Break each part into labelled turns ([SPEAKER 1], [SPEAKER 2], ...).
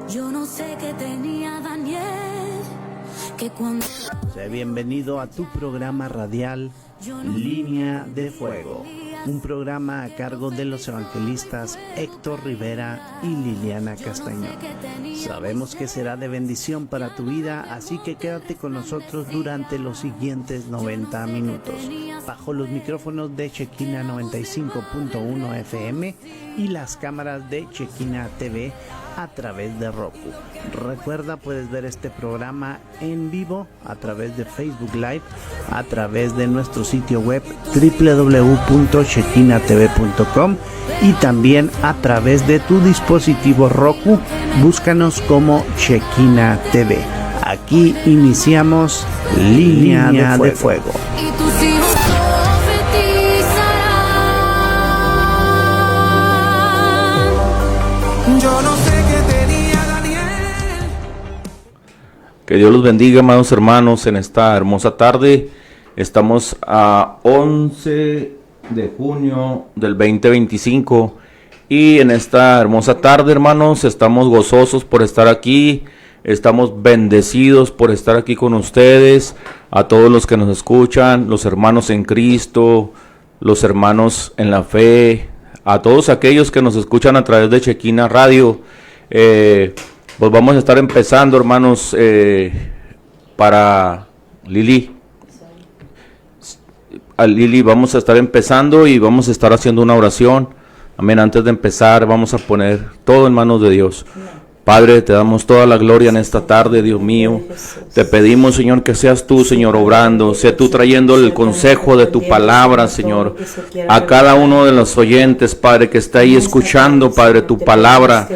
[SPEAKER 1] Yo no sé qué tenía Daniel, que cuando...
[SPEAKER 2] Sé bienvenido a tu programa radial Línea de Fuego, un programa a cargo de los evangelistas Héctor Rivera y Liliana Castañón. Sabemos que será de bendición para tu vida, así que quédate con nosotros durante los siguientes 90 minutos, bajo los micrófonos de Chequina 95.1 FM y las cámaras de Chequina TV a través de Roku. Recuerda, puedes ver este programa en vivo a través de Facebook Live, a través de nuestro sitio web www.chequinatv.com y también a través de tu dispositivo Roku. Búscanos como Chequina TV. Aquí iniciamos Línea de Fuego.
[SPEAKER 3] Yo no sé qué tenía Daniel.
[SPEAKER 4] Que Dios los bendiga, amados hermanos, en esta hermosa tarde. Estamos a 11 de junio del 2025 y en esta hermosa tarde, hermanos, estamos gozosos por estar aquí. Estamos bendecidos por estar aquí con ustedes, a todos los que nos escuchan, los hermanos en Cristo, los hermanos en la fe, a todos aquellos que nos escuchan a través de Chequina Radio. Pues vamos a estar empezando, hermanos, para Lili. A Lili vamos a estar empezando y vamos a estar haciendo una oración. Amén. Antes de empezar vamos a poner todo en manos de Dios. Padre, te damos toda la gloria en esta tarde, Dios mío. Te pedimos, Señor, que seas tú, Señor, obrando. Sea tú trayendo el consejo de tu palabra, Señor, a cada uno de los oyentes, Padre, que está ahí escuchando, Padre, tu palabra.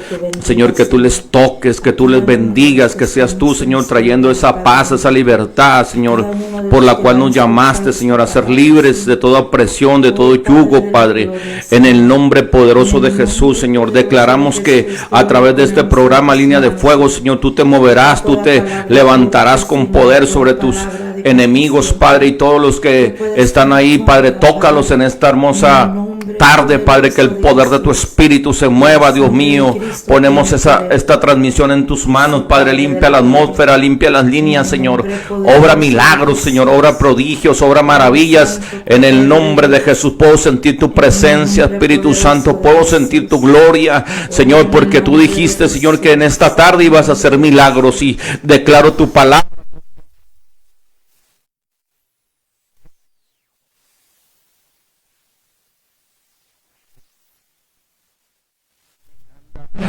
[SPEAKER 4] Señor, que tú les toques, que tú les bendigas, que seas tú, Señor, trayendo esa paz, esa libertad, Señor, por la cual nos llamaste, Señor, a ser libres de toda opresión, de todo yugo, Padre. En el nombre poderoso de Jesús, Señor, declaramos que a través de este programa Línea de Fuego, Señor, tú te moverás, tú te levantarás con poder sobre tus enemigos, Padre, y todos los que están ahí, Padre, tócalos en esta hermosa tarde, Padre, que el poder de tu Espíritu se mueva, Dios mío. Ponemos esta transmisión en tus manos, Padre. Limpia la atmósfera, limpia las líneas, Señor. Obra milagros, Señor, obra prodigios, obra maravillas. En el nombre de Jesús puedo sentir tu presencia, Espíritu Santo. Puedo sentir tu gloria, Señor, porque tú dijiste, Señor, que en esta tarde ibas a hacer milagros, y declaro tu palabra.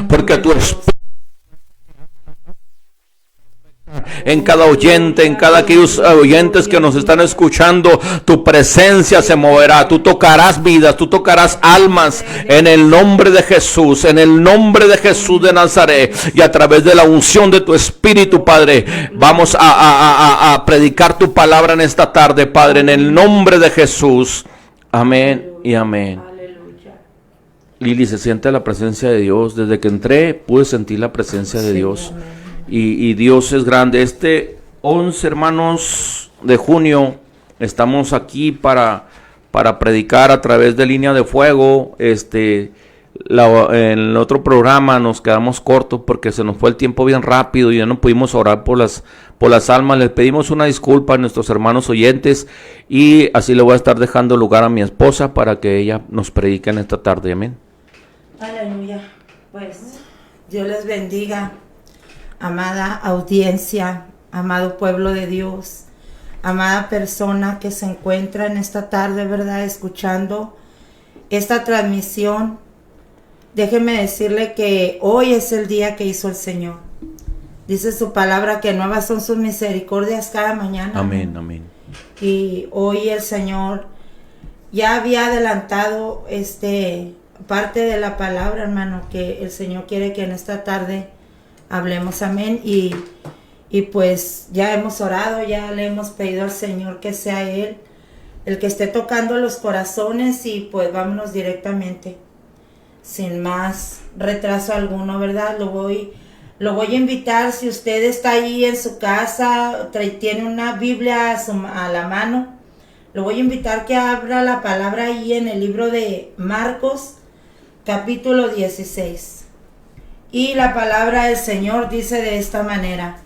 [SPEAKER 4] Porque tu Espíritu en cada oyente, en cada aquellos oyentes que nos están escuchando, tu presencia se moverá. Tú tocarás vidas, tú tocarás almas en el nombre de Jesús, en el nombre de Jesús de Nazaret, y a través de la unción de tu Espíritu, Padre, vamos a predicar tu palabra en esta tarde, Padre, en el nombre de Jesús. Amén y amén. Lili, se siente la presencia de Dios. Desde que entré pude sentir la presencia de Dios. Y Dios es grande. 11, hermanos, de junio estamos aquí para predicar a través de Línea de Fuego. En el otro programa nos quedamos cortos porque se nos fue el tiempo bien rápido y ya no pudimos orar por las almas. Les pedimos una disculpa a nuestros hermanos oyentes, y así le voy a estar dejando lugar a mi esposa para que ella nos predique en esta tarde. Amén.
[SPEAKER 5] Aleluya. Pues Dios les bendiga, amada audiencia, amado pueblo de Dios, amada persona que se encuentra en esta tarde, ¿verdad?, escuchando esta transmisión. Déjeme decirle que hoy es el día que hizo el Señor. Dice su palabra que nuevas son sus misericordias cada mañana.
[SPEAKER 4] Amén, amén.
[SPEAKER 5] Y hoy el Señor ya había adelantado parte de la palabra, hermano, que el Señor quiere que en esta tarde hablemos. Amén. Y pues ya hemos orado, ya le hemos pedido al Señor que sea Él el que esté tocando los corazones, y pues vámonos directamente, sin más retraso alguno, ¿verdad? Lo voy a invitar, si usted está ahí en su casa, tiene una Biblia a la mano, lo voy a invitar que abra la palabra ahí en el libro de Marcos, capítulo 16. Y la palabra del Señor dice de esta manera: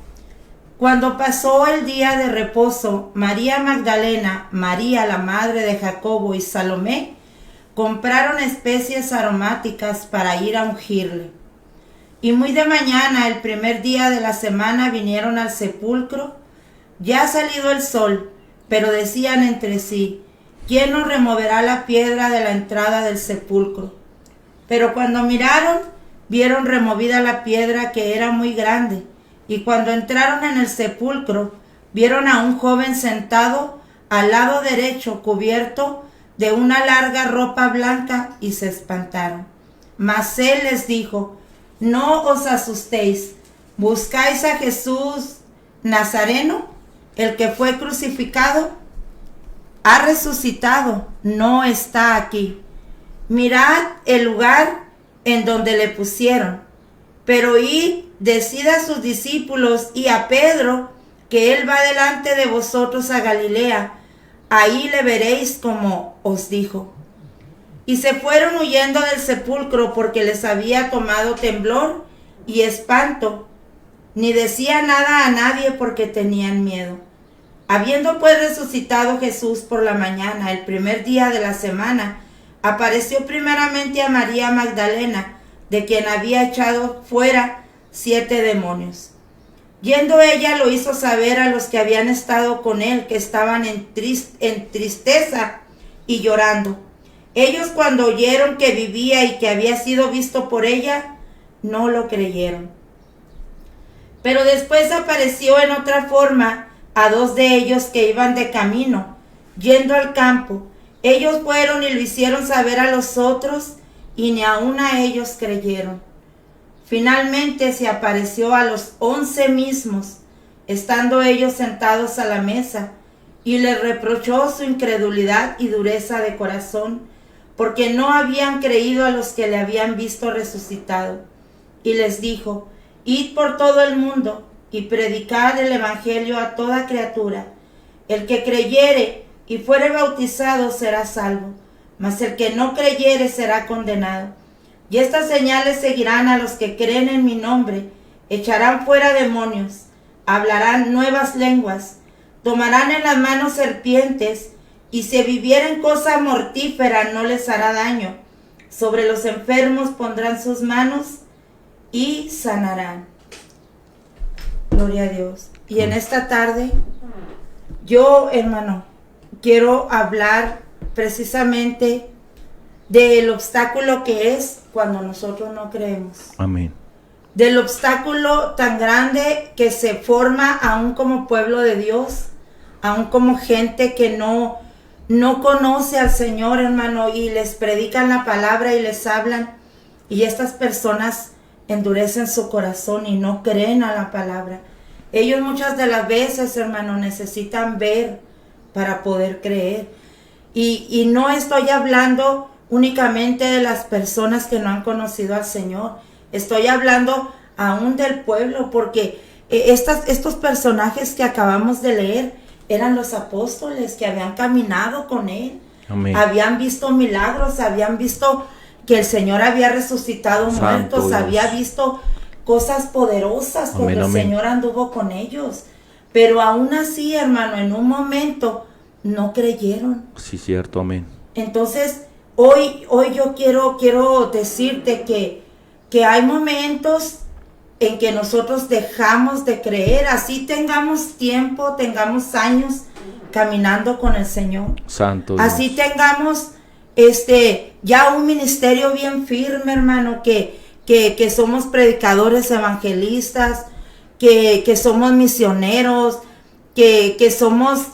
[SPEAKER 5] cuando pasó el día de reposo, María Magdalena, María la madre de Jacobo y Salomé compraron especies aromáticas para ir a ungirle. Y muy de mañana, el primer día de la semana, vinieron al sepulcro. Ya ha salido el sol, pero decían entre sí: ¿quién nos removerá la piedra de la entrada del sepulcro? Pero cuando miraron, vieron removida la piedra, que era muy grande. Y cuando entraron en el sepulcro, vieron a un joven sentado al lado derecho, cubierto de una larga ropa blanca, y se espantaron. Mas él les dijo: no os asustéis, ¿buscáis a Jesús Nazareno, el que fue crucificado? Ha resucitado, no está aquí. Mirad el lugar en donde le pusieron. Pero id, decid a sus discípulos y a Pedro que él va delante de vosotros a Galilea. Ahí le veréis como os dijo. Y se fueron huyendo del sepulcro, porque les había tomado temblor y espanto. Ni decía nada a nadie, porque tenían miedo. Habiendo pues resucitado Jesús por la mañana, el primer día de la semana, apareció primeramente a María Magdalena, de quien había echado fuera 7 demonios. Yendo ella, lo hizo saber a los que habían estado con él, que estaban en tristeza y llorando. Ellos, cuando oyeron que vivía y que había sido visto por ella, no lo creyeron. Pero después apareció en otra forma a 2 de ellos que iban de camino, yendo al campo. Ellos fueron y lo hicieron saber a los otros, y ni aun a ellos creyeron. Finalmente se apareció a los 11 mismos, estando ellos sentados a la mesa, y les reprochó su incredulidad y dureza de corazón, porque no habían creído a los que le habían visto resucitado. Y les dijo: id por todo el mundo y predicad el evangelio a toda criatura. El que creyere y fuere bautizado será salvo, mas el que no creyere será condenado. Y estas señales seguirán a los que creen en mi nombre: echarán fuera demonios, hablarán nuevas lenguas, tomarán en las manos serpientes, y si bebieren cosa mortífera no les hará daño. Sobre los enfermos pondrán sus manos y sanarán. Gloria a Dios. Y en esta tarde, yo, hermano, quiero hablar precisamente del obstáculo que es cuando nosotros no creemos.
[SPEAKER 4] Amén.
[SPEAKER 5] Del obstáculo tan grande que se forma aún como pueblo de Dios, aún como gente que no conoce al Señor, hermano, y les predican la palabra y les hablan, y estas personas endurecen su corazón y no creen a la palabra. Ellos muchas de las veces, hermano, necesitan ver para poder creer. Y no estoy hablando únicamente de las personas que no han conocido al Señor. Estoy hablando aún del pueblo, porque estos personajes que acabamos de leer eran los apóstoles que habían caminado con él.
[SPEAKER 4] Amén.
[SPEAKER 5] Habían visto milagros, habían visto que el Señor había resucitado
[SPEAKER 4] Santo
[SPEAKER 5] muertos,
[SPEAKER 4] Dios.
[SPEAKER 5] Había visto cosas poderosas porque
[SPEAKER 4] Amén,
[SPEAKER 5] el
[SPEAKER 4] amén.
[SPEAKER 5] Señor anduvo con ellos. Pero aún así, hermano, en un momento no creyeron.
[SPEAKER 4] Sí, cierto, amén.
[SPEAKER 5] Entonces, hoy yo quiero decirte que hay momentos en que nosotros dejamos de creer, así tengamos tiempo, tengamos años caminando con el Señor.
[SPEAKER 4] Santo Dios.
[SPEAKER 5] Así tengamos ya un ministerio bien firme, hermano, que somos predicadores evangelistas, que somos misioneros, que somos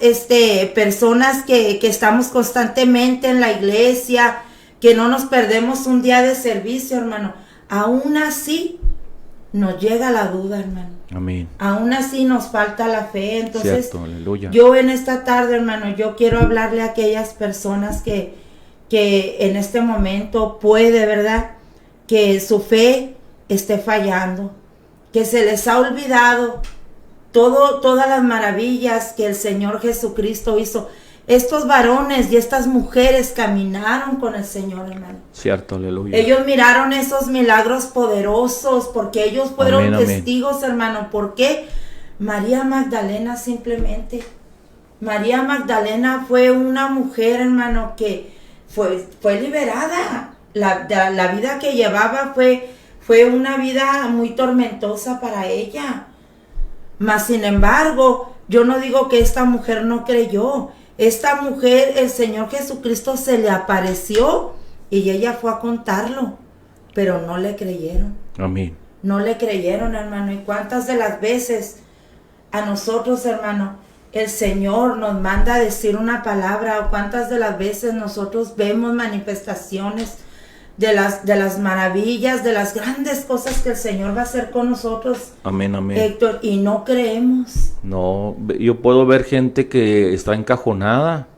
[SPEAKER 5] personas que estamos constantemente en la iglesia, que no nos perdemos un día de servicio, hermano. Aún así nos llega la duda, hermano.
[SPEAKER 4] Amén.
[SPEAKER 5] Aún así nos falta la fe. Entonces,
[SPEAKER 4] Cierto, aleluya.
[SPEAKER 5] yo en esta tarde, hermano, yo quiero hablarle a aquellas personas que en este momento puede, ¿verdad?, que su fe esté fallando, que se les ha olvidado todas las maravillas que el Señor Jesucristo hizo. estos varones y estas mujeres caminaron con el Señor, hermano.
[SPEAKER 4] Cierto, aleluya.
[SPEAKER 5] Ellos miraron esos milagros poderosos porque ellos fueron
[SPEAKER 4] Amén,
[SPEAKER 5] testigos, hermano. ¿Por qué? María Magdalena simplemente. María Magdalena fue una mujer, hermano, que fue liberada. La vida que llevaba fue una vida muy tormentosa para ella. Mas, sin embargo, yo no digo que esta mujer no creyó. Esta mujer, el Señor Jesucristo se le apareció y ella fue a contarlo, pero no le creyeron.
[SPEAKER 4] Amén.
[SPEAKER 5] No le creyeron, hermano. ¿Y cuántas de las veces a nosotros, hermano, el Señor nos manda a decir una palabra? ¿O cuántas de las veces nosotros vemos manifestaciones de las maravillas, de las grandes cosas que el Señor va a hacer con nosotros?
[SPEAKER 4] Amén, amén.
[SPEAKER 5] Héctor, y no creemos.
[SPEAKER 4] No, yo puedo ver gente que está encajonada,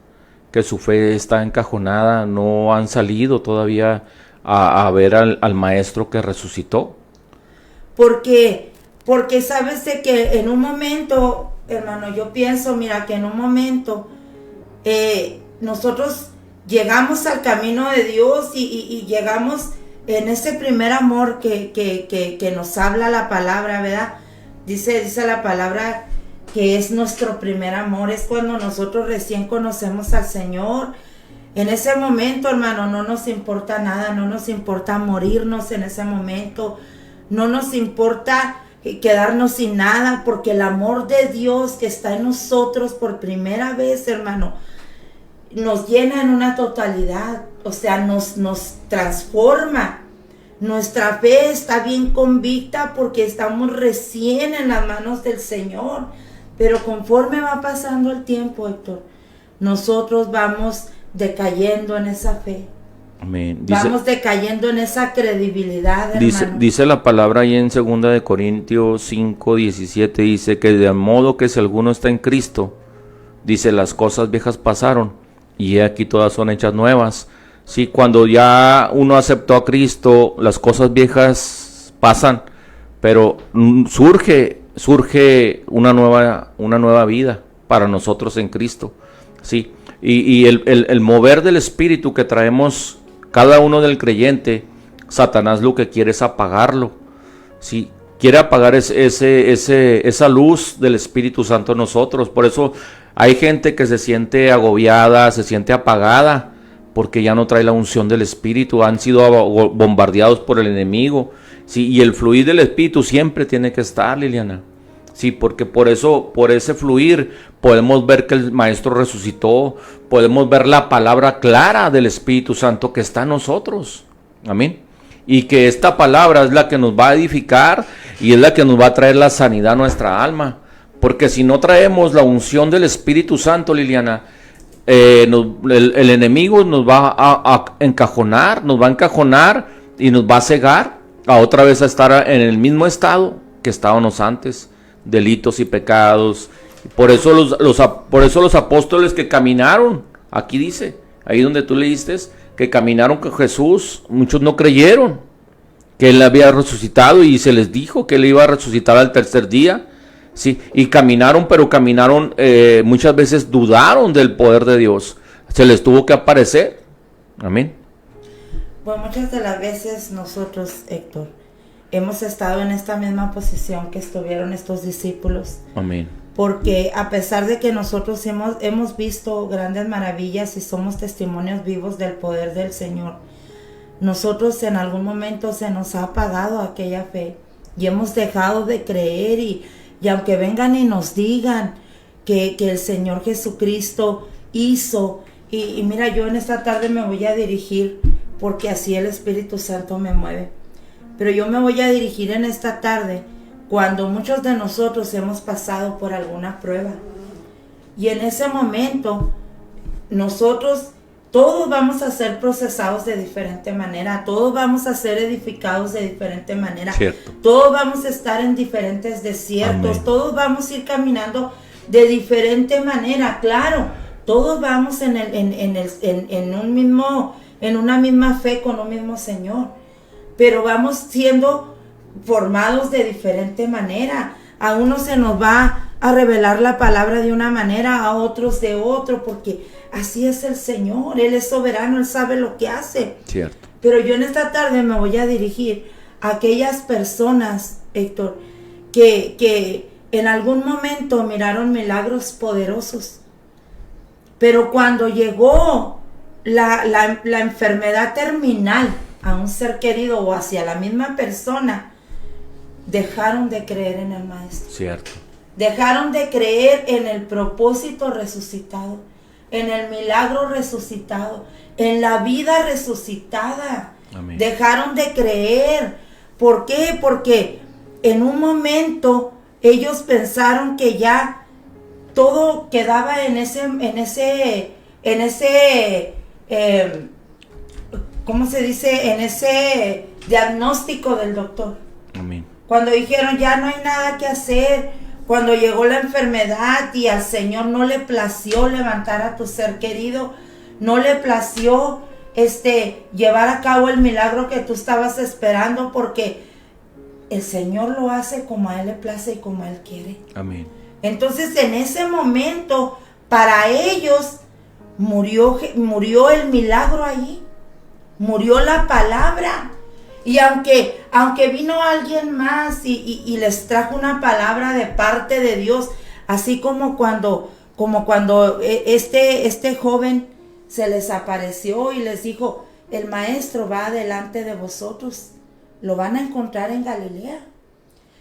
[SPEAKER 4] que su fe está encajonada, no han salido todavía a ver al Maestro que resucitó.
[SPEAKER 5] Porque sabes de que en un momento, hermano, yo pienso, mira, que en un momento nosotros llegamos al camino de Dios y llegamos en ese primer amor que nos habla la palabra, ¿verdad? Dice la palabra que es nuestro primer amor, es cuando nosotros recién conocemos al Señor. En ese momento, hermano, no nos importa nada, no nos importa morirnos en ese momento, no nos importa quedarnos sin nada, porque el amor de Dios que está en nosotros por primera vez, hermano, nos llena en una totalidad, o sea, nos transforma. Nuestra fe está bien convicta porque estamos recién en las manos del Señor, pero conforme va pasando el tiempo, Héctor, nosotros vamos decayendo en esa fe.
[SPEAKER 4] Amén.
[SPEAKER 5] Vamos decayendo en esa credibilidad, hermano.
[SPEAKER 4] Dice la palabra ahí en 2 Corintios 5:17, dice que de modo que si alguno está en Cristo, dice, las cosas viejas pasaron y aquí todas son hechas nuevas. Sí, cuando ya uno aceptó a Cristo, las cosas viejas pasan, pero surge una nueva vida para nosotros en Cristo. Sí, y el mover del Espíritu que traemos cada uno del creyente, Satanás lo que quiere es apagarlo. Sí, quiere apagar esa luz del Espíritu Santo en nosotros. Por eso hay gente que se siente agobiada, se siente apagada, porque ya no trae la unción del Espíritu, han sido bombardeados por el enemigo. Sí, y el fluir del Espíritu siempre tiene que estar, Liliana. Sí, porque por ese fluir podemos ver que el Maestro resucitó, podemos ver la palabra clara del Espíritu Santo que está en nosotros. Amén. Y que esta palabra es la que nos va a edificar y es la que nos va a traer la sanidad a nuestra alma. Porque si no traemos la unción del Espíritu Santo, Liliana, el enemigo nos va a encajonar y nos va a cegar a otra vez a estar en el mismo estado que estábamos antes, delitos y pecados. Por eso los apóstoles que caminaron, aquí dice, ahí donde tú leíste, que caminaron con Jesús, muchos no creyeron que Él había resucitado y se les dijo que Él iba a resucitar al tercer día. Sí, y caminaron, pero muchas veces dudaron del poder de Dios. Se les tuvo que aparecer. Amén.
[SPEAKER 5] Pues muchas de las veces nosotros, Héctor, hemos estado en esta misma posición que estuvieron estos discípulos.
[SPEAKER 4] Amén.
[SPEAKER 5] Porque a pesar de que nosotros hemos visto grandes maravillas y somos testimonios vivos del poder del Señor, nosotros en algún momento se nos ha apagado aquella fe y hemos dejado de creer y aunque vengan y nos digan que el Señor Jesucristo hizo, y mira, yo en esta tarde me voy a dirigir, porque así el Espíritu Santo me mueve, pero yo me voy a dirigir en esta tarde cuando muchos de nosotros hemos pasado por alguna prueba, y en ese momento nosotros todos vamos a ser procesados de diferente manera, todos vamos a ser edificados de diferente manera.
[SPEAKER 4] Cierto.
[SPEAKER 5] Todos vamos a estar en diferentes desiertos. Amén. Todos vamos a ir caminando de diferente manera, claro, todos vamos en una misma fe con un mismo Señor, pero vamos siendo formados de diferente manera. A unos se nos va a revelar la palabra de una manera, a otros de otro, porque así es el Señor. Él es soberano, Él sabe lo que hace.
[SPEAKER 4] Cierto.
[SPEAKER 5] Pero yo en esta tarde me voy a dirigir a aquellas personas, Héctor, que en algún momento miraron milagros poderosos. Pero cuando llegó la enfermedad terminal a un ser querido o hacia la misma persona, dejaron de creer en el Maestro.
[SPEAKER 4] Cierto.
[SPEAKER 5] Dejaron de creer en el propósito resucitado, en el milagro resucitado, en la vida resucitada.
[SPEAKER 4] Amén.
[SPEAKER 5] Dejaron de creer. ¿Por qué? Porque en un momento ellos pensaron que ya todo quedaba en ese ¿cómo se dice? En ese diagnóstico del doctor.
[SPEAKER 4] Amén.
[SPEAKER 5] Cuando dijeron ya no hay nada que hacer, cuando llegó la enfermedad y al Señor no le plació levantar a tu ser querido, no le plació llevar a cabo el milagro que tú estabas esperando, porque el Señor lo hace como a Él le place y como a Él quiere.
[SPEAKER 4] Amén.
[SPEAKER 5] Entonces en ese momento para ellos murió el milagro ahí, murió la palabra. Y aunque vino alguien más y les trajo una palabra de parte de Dios, así como cuando este joven se les apareció y les dijo, el Maestro va delante de vosotros, lo van a encontrar en Galilea.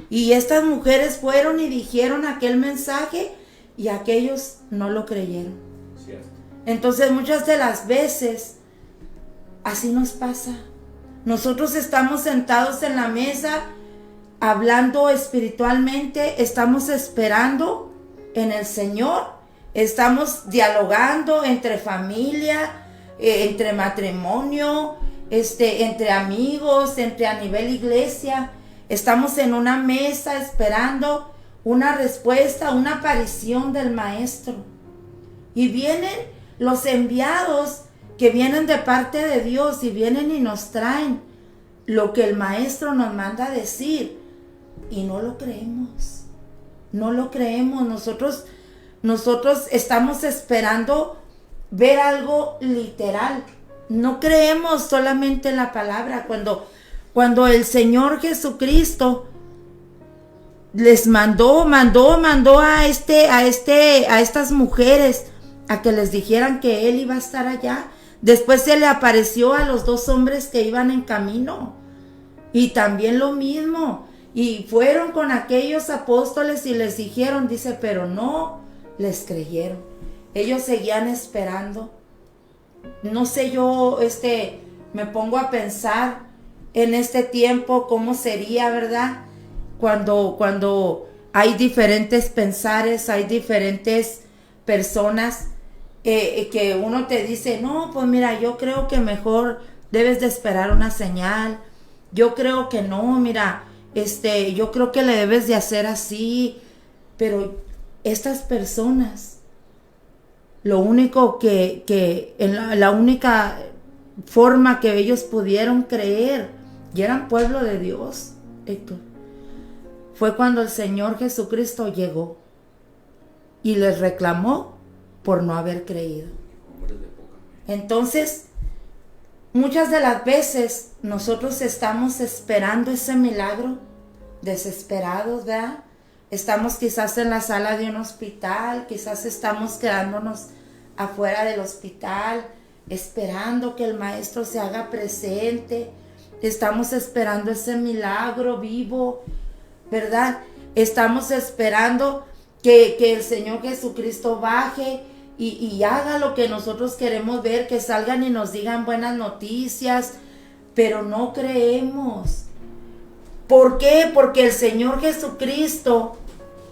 [SPEAKER 5] Y estas mujeres fueron y dijeron aquel mensaje y aquellos no lo creyeron.
[SPEAKER 4] Cierto.
[SPEAKER 5] Entonces muchas de las veces así nos pasa. Nosotros estamos sentados en la mesa hablando espiritualmente, estamos esperando en el Señor, estamos dialogando entre familia, entre matrimonio, entre amigos, a nivel iglesia. Estamos en una mesa esperando una respuesta, una aparición del Maestro. Y vienen los enviados que vienen de parte de Dios y vienen y nos traen lo que el Maestro nos manda a decir. Y no lo creemos. No lo creemos. Nosotros estamos esperando ver algo literal. No creemos solamente en la palabra. Cuando el Señor Jesucristo les mandó a estas mujeres a que les dijeran que Él iba a estar allá. Después se le apareció a los dos hombres que iban en camino. Y también lo mismo. Y fueron con aquellos apóstoles y les dijeron, dice, pero no les creyeron. Ellos seguían esperando. No sé, yo me pongo a pensar en este tiempo cómo sería, ¿verdad? Cuando hay diferentes pensares, hay diferentes personas que uno te dice, no, pues mira, yo creo que mejor debes de esperar una señal. Yo creo que no, mira, yo creo que le debes de hacer así. Pero estas personas, lo único la única forma que ellos pudieron creer, y eran pueblo de Dios, Héctor, fue cuando el Señor Jesucristo llegó y les reclamó por no haber creído. Entonces, muchas de las veces nosotros estamos esperando ese milagro, desesperados, ¿verdad? Estamos quizás en la sala de un hospital, quizás estamos quedándonos afuera del hospital, esperando que el Maestro se haga presente. Estamos esperando ese milagro vivo, ¿verdad? Estamos esperando que el Señor Jesucristo baje y haga lo que nosotros queremos ver, que salgan y nos digan buenas noticias, pero no creemos. ¿Por qué? Porque el Señor Jesucristo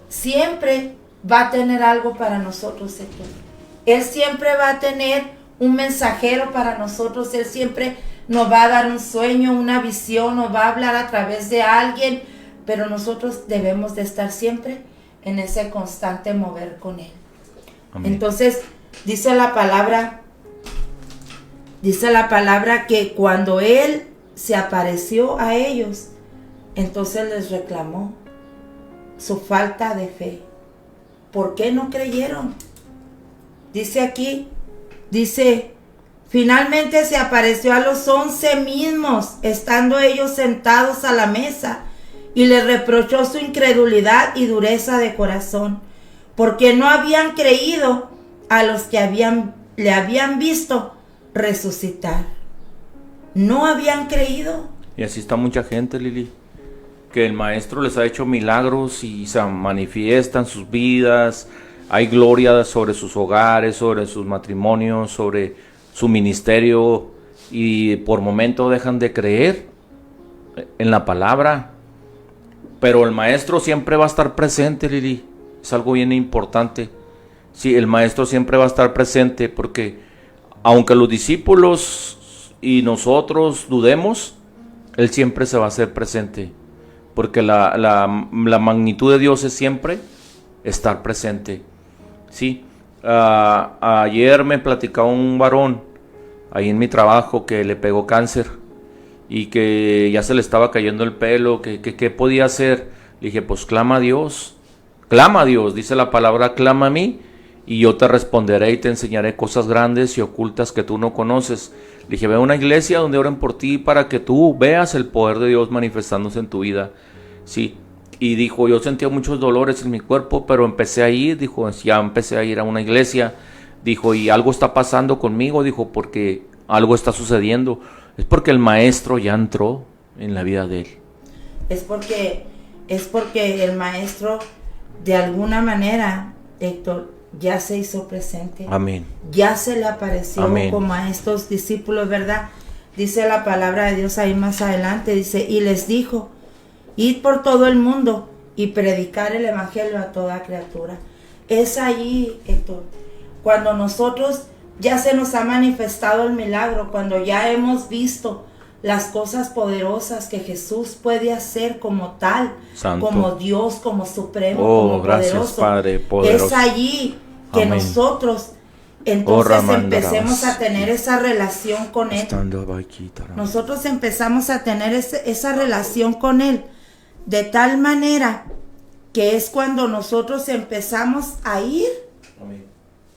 [SPEAKER 5] siempre va a tener algo para nosotros, Héctor. Él siempre va a tener un mensajero para nosotros. Él siempre nos va a dar un sueño, una visión, nos va a hablar a través de alguien, pero nosotros debemos de estar siempre en ese constante mover con Él. Amén. Entonces, dice la palabra que cuando Él se apareció a ellos, entonces les reclamó su falta de fe. ¿por qué no creyeron? Dice aquí, dice, finalmente se apareció a los 11 mismos, estando ellos sentados a la mesa, y les reprochó su incredulidad y dureza de corazón, porque no habían creído a los que le habían visto resucitar. No habían creído.
[SPEAKER 4] Y así está mucha gente, Lili, que el maestro les ha hecho milagros y se manifiestan sus vidas. Hay gloria sobre sus hogares, sobre sus matrimonios, sobre su ministerio, y por momento dejan de creer en la palabra. Pero el maestro siempre va a estar presente, Lili. Es algo bien importante. Sí, el maestro siempre va a estar presente, porque aunque los discípulos y nosotros dudemos, él siempre se va a hacer presente. Porque la magnitud de Dios es siempre estar presente. Sí, ayer me platicaba un varón ahí en mi trabajo que le pegó cáncer y que ya se le estaba cayendo el pelo, que qué podía hacer. Le dije, pues clama a Dios, dice la palabra, clama a mí y yo te responderé y te enseñaré cosas grandes y ocultas que tú no conoces. Le dije, ve a una iglesia donde oren por ti para que tú veas el poder de Dios manifestándose en tu vida. Sí. Y dijo, yo sentía muchos dolores en mi cuerpo, pero empecé a ir, dijo, ya empecé a ir a una iglesia, dijo, y algo está pasando conmigo, dijo, porque algo está sucediendo. Es porque el maestro ya entró en la vida de él. Es porque el maestro, de alguna manera, Héctor, ya se hizo presente. Amén. Ya se le apareció. Amén. Como a estos discípulos, ¿verdad? Dice la palabra de Dios ahí más adelante, dice, y les dijo, id por todo el mundo y predicar el evangelio a toda criatura. Es allí, Héctor, cuando nosotros ya se nos ha manifestado el milagro, cuando ya hemos visto las cosas poderosas que Jesús puede hacer como tal, Santo, como Dios, como supremo, como gracias, poderoso. Padre, poderoso. Es allí que Amén. Nosotros entonces empecemos a tener esa relación con Él. Nosotros empezamos a tener esa relación con Él de tal manera que es cuando nosotros empezamos a ir Amén.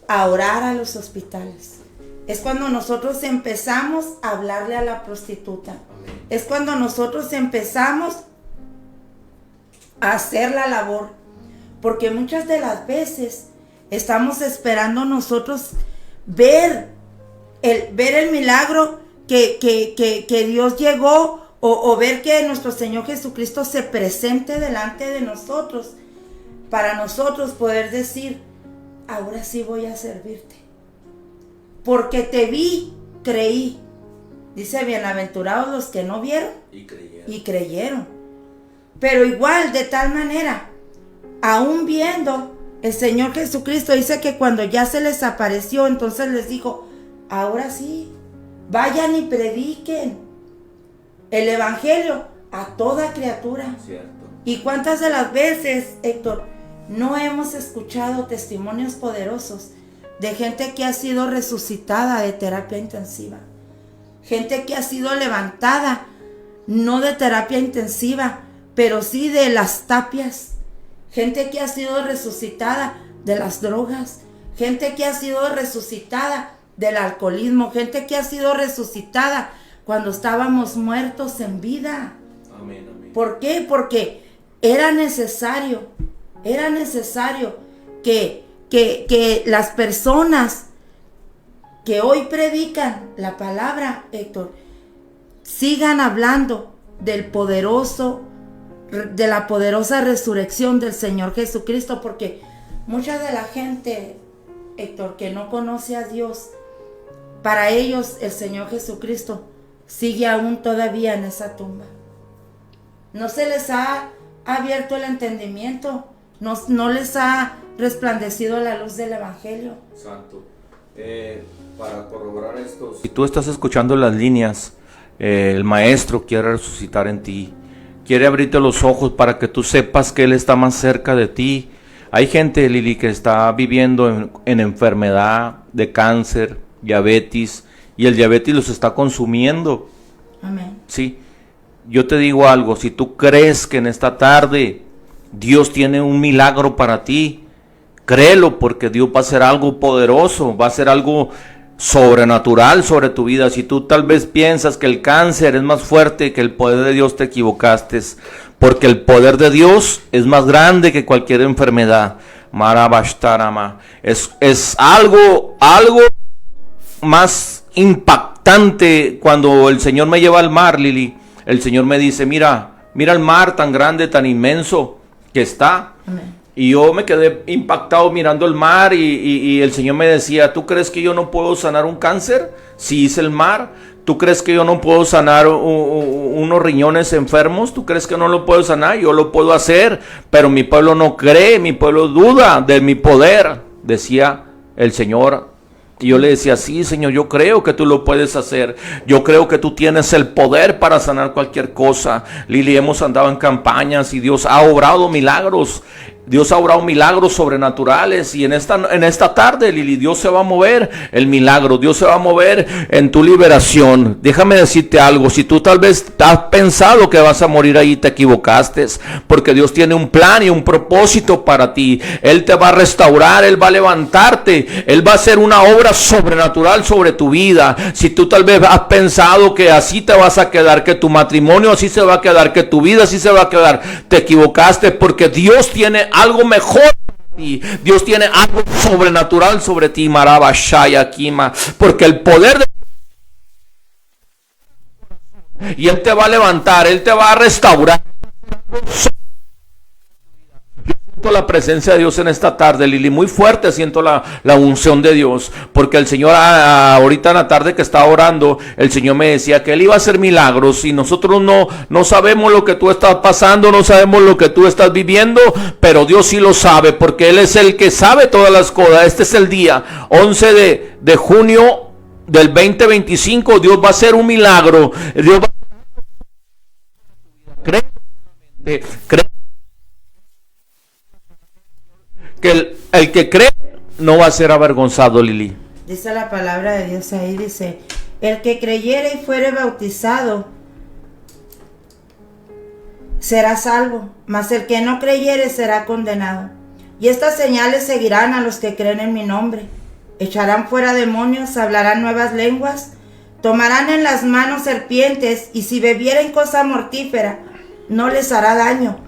[SPEAKER 4] A orar a los hospitales. Es cuando nosotros empezamos a hablarle a la prostituta. Amén. Es cuando nosotros empezamos a hacer la labor. Porque muchas de las veces estamos esperando nosotros ver el milagro que Dios llegó, o ver que nuestro Señor Jesucristo se presente delante de nosotros, para nosotros poder decir, ahora sí voy a servirte. Porque te vi, creí. Dice, bienaventurados los que no vieron y creyeron. Pero igual, de tal manera, aún viendo, el Señor Jesucristo dice que cuando ya se les apareció, entonces les dijo, ahora sí, vayan y prediquen el evangelio a toda criatura. Cierto. ¿Y cuántas de las veces, Héctor, no hemos escuchado testimonios poderosos de gente que ha sido resucitada de terapia intensiva? Gente que ha sido levantada, no de terapia intensiva, pero sí de las tapias. Gente que ha sido resucitada de las drogas. Gente que ha sido resucitada del alcoholismo. Gente que ha sido resucitada cuando estábamos muertos en vida. Amén, amén. ¿Por qué? Porque era necesario que las personas que hoy predican la palabra, Héctor, sigan hablando de la poderosa resurrección del Señor Jesucristo, porque mucha de la gente, Héctor, que no conoce a Dios, para ellos el Señor Jesucristo sigue aún todavía en esa tumba. No se les ha abierto el entendimiento, no les ha resplandecido la luz del Evangelio. Santo. Para corroborar esto, si tú estás escuchando las líneas, el Maestro quiere resucitar en ti, quiere abrirte los ojos para que tú sepas que Él está más cerca de ti. Hay gente, Lili, que está viviendo en enfermedad de cáncer, diabetes, y el diabetes los está consumiendo. Amén. Sí, yo te digo algo, si tú crees que en esta tarde Dios tiene un milagro para ti, Créelo, porque Dios va a hacer algo poderoso, va a hacer algo sobrenatural sobre tu vida. Si tú tal vez piensas que el cáncer es más fuerte que el poder de Dios, te equivocaste, porque el poder de Dios es más grande que cualquier enfermedad. Marabashtarama. Es algo más impactante cuando el Señor me lleva al mar, Lili. El Señor me dice, mira el mar tan grande, tan inmenso que está.
[SPEAKER 5] Amén.
[SPEAKER 4] Y yo me quedé impactado mirando el mar y el Señor me decía, ¿tú crees que yo no puedo sanar un cáncer si hice el mar? ¿Tú crees que yo no puedo sanar unos riñones enfermos? ¿Tú crees que no lo puedo sanar? Yo lo puedo hacer, pero mi pueblo no cree, mi pueblo duda de mi poder, decía el Señor. Y yo le decía, sí, Señor, yo creo que tú lo puedes hacer. Yo creo que tú tienes el poder para sanar cualquier cosa. Lili, hemos andado en campañas y Dios ha obrado milagros. Dios ha obrado milagros sobrenaturales y en esta tarde, Lili, Dios se va a mover el milagro, Dios se va a mover en tu liberación. Déjame decirte algo, si tú tal vez has pensado que vas a morir ahí, te equivocaste, porque Dios tiene un plan y un propósito para ti. Él te va a restaurar, Él va a levantarte, Él va a hacer una obra sobrenatural sobre tu vida. Si tú tal vez has pensado que así te vas a quedar, que tu matrimonio así se va a quedar, que tu vida así se va a quedar, te equivocaste, porque Dios tiene algo mejor para ti. Dios tiene algo sobrenatural sobre ti, Marabashaya Kima, porque el poder de y Él te va a levantar, Él te va a restaurar. Siento la presencia de Dios en esta tarde, Lili, muy fuerte siento la unción de Dios, porque el Señor ahorita en la tarde que estaba orando, el Señor me decía que Él iba a hacer milagros y nosotros no sabemos lo que tú estás pasando, no sabemos lo que tú estás viviendo, pero Dios sí lo sabe, porque Él es el que sabe todas las cosas. Este es el día 11 de junio del 2025, Dios va a hacer un milagro. Dios va a... Cree que el que cree no va a ser avergonzado, Lili.
[SPEAKER 5] Dice la palabra de Dios ahí, dice, el que creyere y fuere bautizado será salvo, mas el que no creyere será condenado. Y estas señales seguirán a los que creen en mi nombre. Echarán fuera demonios, hablarán nuevas lenguas, tomarán en las manos serpientes, y si bebieren cosa mortífera, no les hará daño.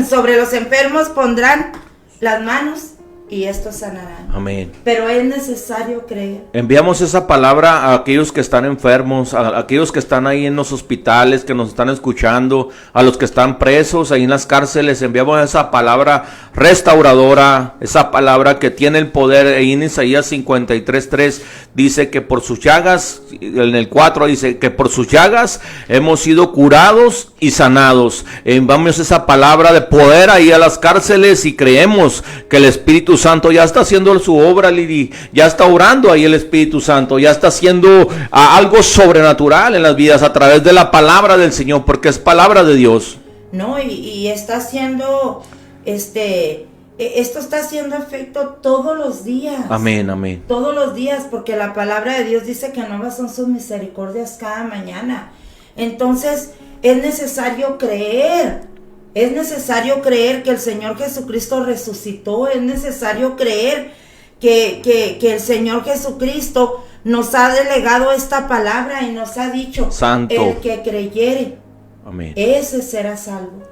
[SPEAKER 5] Sobre los enfermos pondrán las manos y estos sanarán.
[SPEAKER 4] Amén.
[SPEAKER 5] Pero es necesario creer.
[SPEAKER 4] Enviamos esa palabra a aquellos que están enfermos, a aquellos que están ahí en los hospitales, que nos están escuchando, a los que están presos ahí en las cárceles. Enviamos esa palabra restauradora, esa palabra que tiene el poder. Ahí en Isaías 53:3 dice que por sus llagas, en el 4 dice que por sus llagas hemos sido curados y sanados. Enviamos esa palabra de poder ahí a las cárceles y creemos que el Espíritu Santo ya está haciendo su obra, Lili. Ya está obrando ahí el Espíritu Santo, ya está haciendo algo sobrenatural en las vidas a través de la palabra del Señor, porque es palabra de Dios.
[SPEAKER 5] No, y está haciendo esto está haciendo efecto todos los días.
[SPEAKER 4] Amén, amén.
[SPEAKER 5] Todos los días, porque la palabra de Dios dice que nuevas son sus misericordias cada mañana. Entonces, es necesario creer. Es necesario creer que el Señor Jesucristo resucitó. Es necesario creer que el Señor Jesucristo nos ha delegado esta palabra y nos ha dicho,
[SPEAKER 4] Santo,
[SPEAKER 5] el que creyere,
[SPEAKER 4] amén,
[SPEAKER 5] ese será salvo.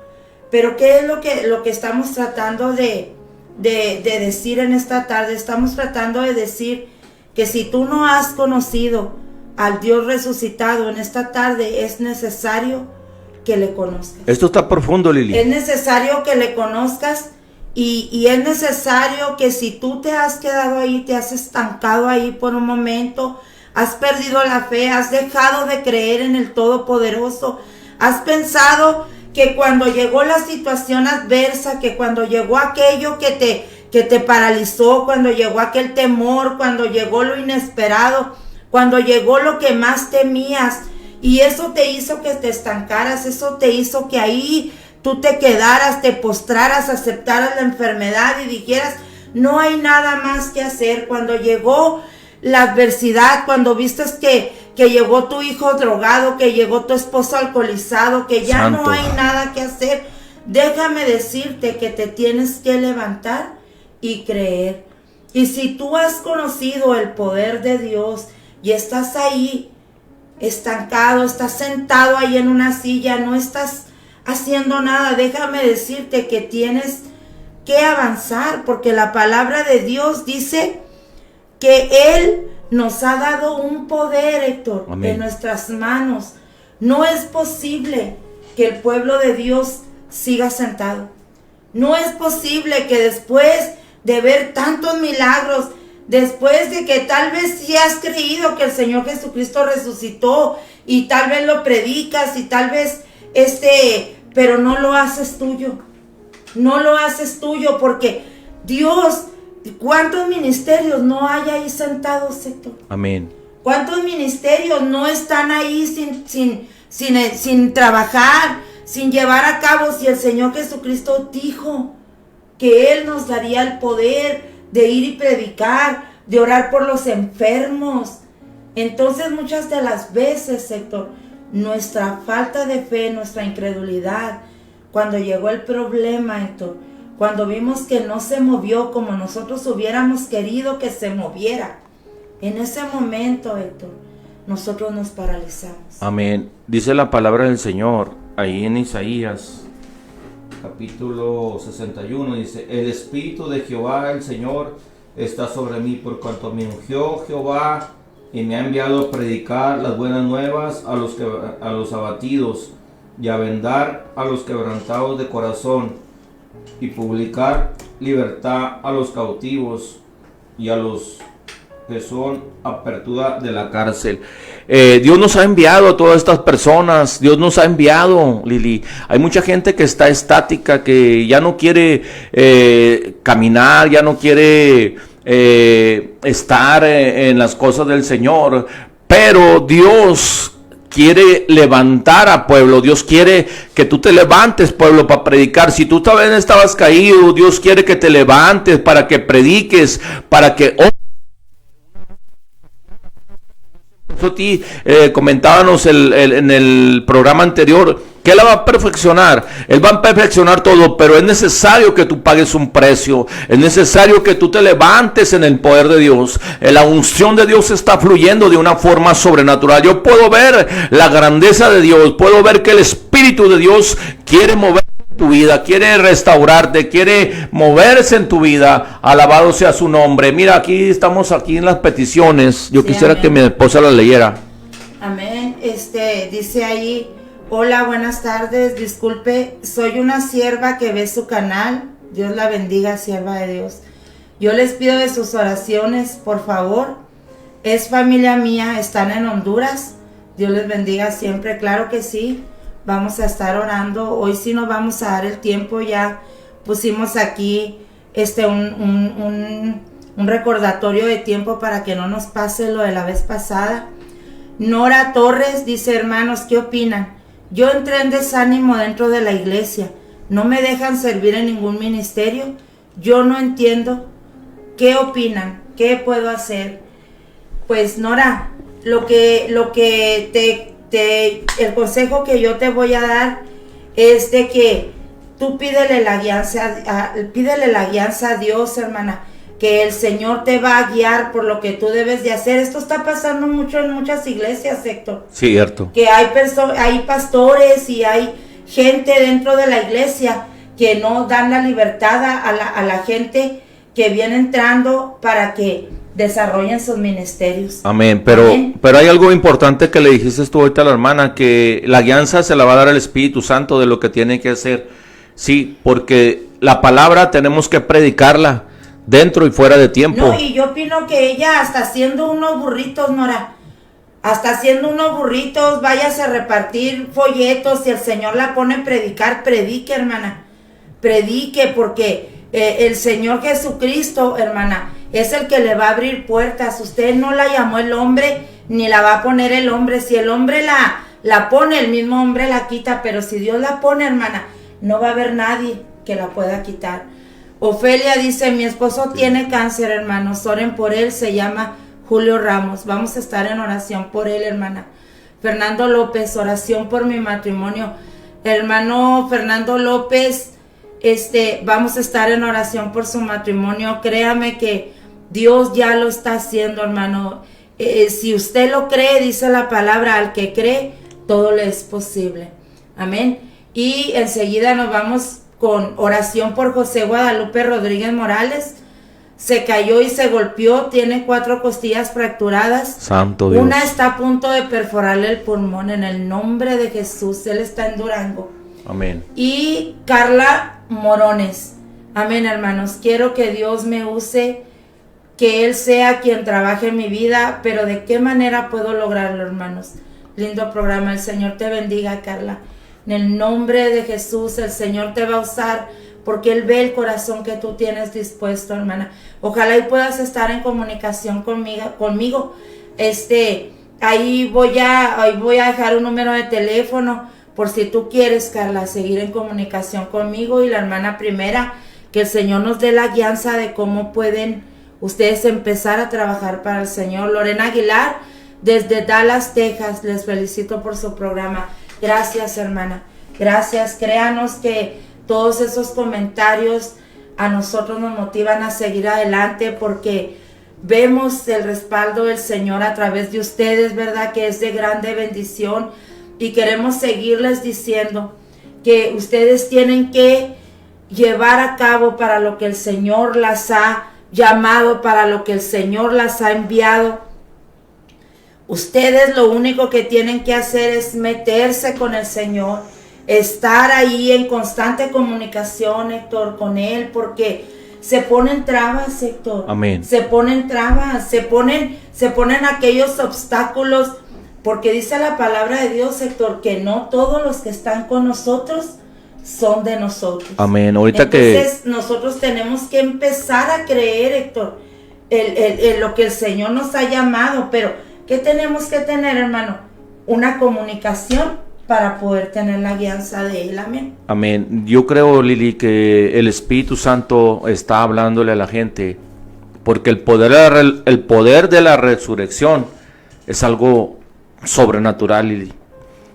[SPEAKER 5] Pero ¿qué es lo que estamos tratando de decir en esta tarde? Estamos tratando de decir que si tú no has conocido al Dios resucitado en esta tarde, es necesario que le conozcas.
[SPEAKER 4] Esto está profundo, Lili.
[SPEAKER 5] Es necesario que le conozcas y es necesario que si tú te has quedado ahí, te has estancado ahí por un momento, has perdido la fe, has dejado de creer en el Todopoderoso, has pensado que cuando llegó la situación adversa, que cuando llegó aquello que te paralizó, cuando llegó aquel temor, cuando llegó lo inesperado, cuando llegó lo que más temías, y eso te hizo que te estancaras, eso te hizo que ahí tú te quedaras, te postraras, aceptaras la enfermedad y dijeras, no hay nada más que hacer. Cuando llegó la adversidad, cuando viste que llegó tu hijo drogado, que llegó tu esposo alcoholizado, que ya
[SPEAKER 4] Santo,
[SPEAKER 5] no hay nada que hacer, déjame decirte que te tienes que levantar y creer. Y si tú has conocido el poder de Dios y estás ahí estancado, estás sentado ahí en una silla, no estás haciendo nada, déjame decirte que tienes que avanzar, porque la palabra de Dios dice que Él nos ha dado un poder, Héctor,
[SPEAKER 4] Amén,
[SPEAKER 5] en nuestras manos. No es posible que el pueblo de Dios siga sentado. No es posible que después de ver tantos milagros, después de que tal vez sí has creído que el Señor Jesucristo resucitó y tal vez lo predicas y tal vez pero no lo haces tuyo. No lo haces tuyo porque Dios, ¿cuántos ministerios no hay ahí sentados, Héctor?
[SPEAKER 4] amén,
[SPEAKER 5] ¿Cuántos ministerios no están ahí sin trabajar, sin llevar a cabo, si el Señor Jesucristo dijo que Él nos daría el poder de ir y predicar, de orar por los enfermos? Entonces muchas de las veces, Héctor, nuestra falta de fe, nuestra incredulidad, cuando llegó el problema, Héctor, cuando vimos que no se movió como nosotros hubiéramos querido que se moviera, en ese momento, Héctor, nosotros nos paralizamos.
[SPEAKER 4] amén. Dice la palabra del Señor ahí en Isaías capítulo 61, dice: el Espíritu de Jehová el Señor está sobre mí, por cuanto me ungió Jehová y me ha enviado a predicar las buenas nuevas a los abatidos, y a vendar a los quebrantados de corazón, y publicar libertad a los cautivos y a los que son apertura de la cárcel. Dios nos ha enviado a todas estas personas. Dios nos ha enviado, Lili. Hay mucha gente que está estática, que ya no quiere caminar, ya no quiere estar en las cosas del Señor, pero Dios quiere levantar a pueblo. Dios quiere que tú te levantes, pueblo, para predicar. Si tú también estabas caído, Dios quiere que te levantes para que prediques, para que comentábamos en el programa anterior que Él la va a perfeccionar. Él va a perfeccionar todo, pero es necesario que tú pagues un precio. Es necesario que tú te levantes en el poder de Dios. La unción de Dios está fluyendo de una forma sobrenatural. Yo puedo ver la grandeza de Dios. Puedo ver que el Espíritu de Dios quiere mover tu vida, quiere restaurarte, quiere moverse en tu vida. Alabado sea su nombre. Mira, aquí estamos aquí en las peticiones. Yo quisiera amén, que mi esposa las leyera.
[SPEAKER 5] Amén. Dice ahí: hola, buenas tardes, disculpe, soy una sierva que ve su canal. Dios la bendiga, sierva de Dios. Yo les pido de sus oraciones, por favor. Es familia mía, están en Honduras. Dios les bendiga siempre, claro que sí. Vamos a estar orando. Hoy sí nos vamos a dar el tiempo. Ya pusimos aquí un recordatorio de tiempo para que no nos pase lo de la vez pasada. Nora Torres dice: hermanos, ¿qué opinan? Yo entré en desánimo dentro de la iglesia. No me dejan servir en ningún ministerio. Yo no entiendo. ¿Qué opinan? ¿Qué puedo hacer? Pues Nora, el consejo que yo te voy a dar es de que tú pídele la guianza a Dios, hermana, que el Señor te va a guiar por lo que tú debes de hacer. Esto está pasando mucho en muchas iglesias, Héctor.
[SPEAKER 4] Cierto.
[SPEAKER 5] Que hay pastores y hay gente dentro de la iglesia que no dan la libertad a la gente que viene entrando para que desarrollen sus ministerios.
[SPEAKER 4] Amén. Pero hay algo importante que le dijiste tú ahorita a la hermana, que la guianza se la va a dar el Espíritu Santo de lo que tiene que hacer. Sí, porque la palabra tenemos que predicarla dentro y fuera de tiempo.
[SPEAKER 5] No, y yo opino que ella, hasta haciendo unos burritos, Nora, váyase a repartir folletos. Si el Señor la pone a predicar, predique, hermana. Predique, porque el Señor Jesucristo, hermana, es el que le va a abrir puertas. Usted no la llamó el hombre, ni la va a poner el hombre. Si el hombre la pone, el mismo hombre la quita. Pero si Dios la pone, hermana, no va a haber nadie que la pueda quitar. Ofelia dice: mi esposo tiene cáncer, hermanos, oren por él, se llama Julio Ramos. Vamos a estar en oración por él, hermana. Fernando López: oración por mi matrimonio. Hermano Fernando López, vamos a estar en oración por su matrimonio. Créame que Dios ya lo está haciendo, hermano. Si usted lo cree, dice la palabra, al que cree, todo le es posible. Amén. Y enseguida nos vamos con oración por José Guadalupe Rodríguez Morales. Se cayó y se golpeó, tiene 4 costillas fracturadas.
[SPEAKER 4] Santo Dios.
[SPEAKER 5] Una está a punto de perforarle el pulmón en el nombre de Jesús. Él está en Durango.
[SPEAKER 4] Amén.
[SPEAKER 5] Y Carla Morones. Amén, hermanos. Quiero que Dios me use, que Él sea quien trabaje en mi vida, pero ¿de qué manera puedo lograrlo, hermanos? Lindo programa. El Señor te bendiga, Carla. En el nombre de Jesús, el Señor te va a usar, porque Él ve el corazón que tú tienes dispuesto, hermana. Ojalá y puedas estar en comunicación conmigo. Ahí voy a dejar un número de teléfono por si tú quieres, Carla, seguir en comunicación conmigo y la hermana Primera, que el Señor nos dé la guianza de cómo pueden ustedes empezar a trabajar para el Señor. Lorena Aguilar, desde Dallas, Texas, les felicito por su programa. Gracias, hermana. Gracias. Créanos que todos esos comentarios a nosotros nos motivan a seguir adelante, porque vemos el respaldo del Señor a través de ustedes, ¿verdad? Que es de grande bendición, y queremos seguirles diciendo que ustedes tienen que llevar a cabo para lo que el Señor las ha llamado, para lo que el Señor las ha enviado. Ustedes lo único que tienen que hacer es meterse con el Señor, estar ahí en constante comunicación, Héctor, con Él, porque se ponen trabas, Héctor.
[SPEAKER 4] Amén.
[SPEAKER 5] Se ponen trabas, se ponen aquellos obstáculos, porque dice la palabra de Dios, Héctor, que no todos los que están con nosotros son de nosotros.
[SPEAKER 4] Amén. Ahorita
[SPEAKER 5] entonces, nosotros tenemos que empezar a creer, Héctor, lo que el Señor nos ha llamado, pero ¿qué tenemos que tener, hermano? Una comunicación para poder tener la guianza de Él. Amén.
[SPEAKER 4] Amén. Yo creo, Lili, que el Espíritu Santo está hablándole a la gente, porque el poder de la resurrección es algo sobrenatural, Lili.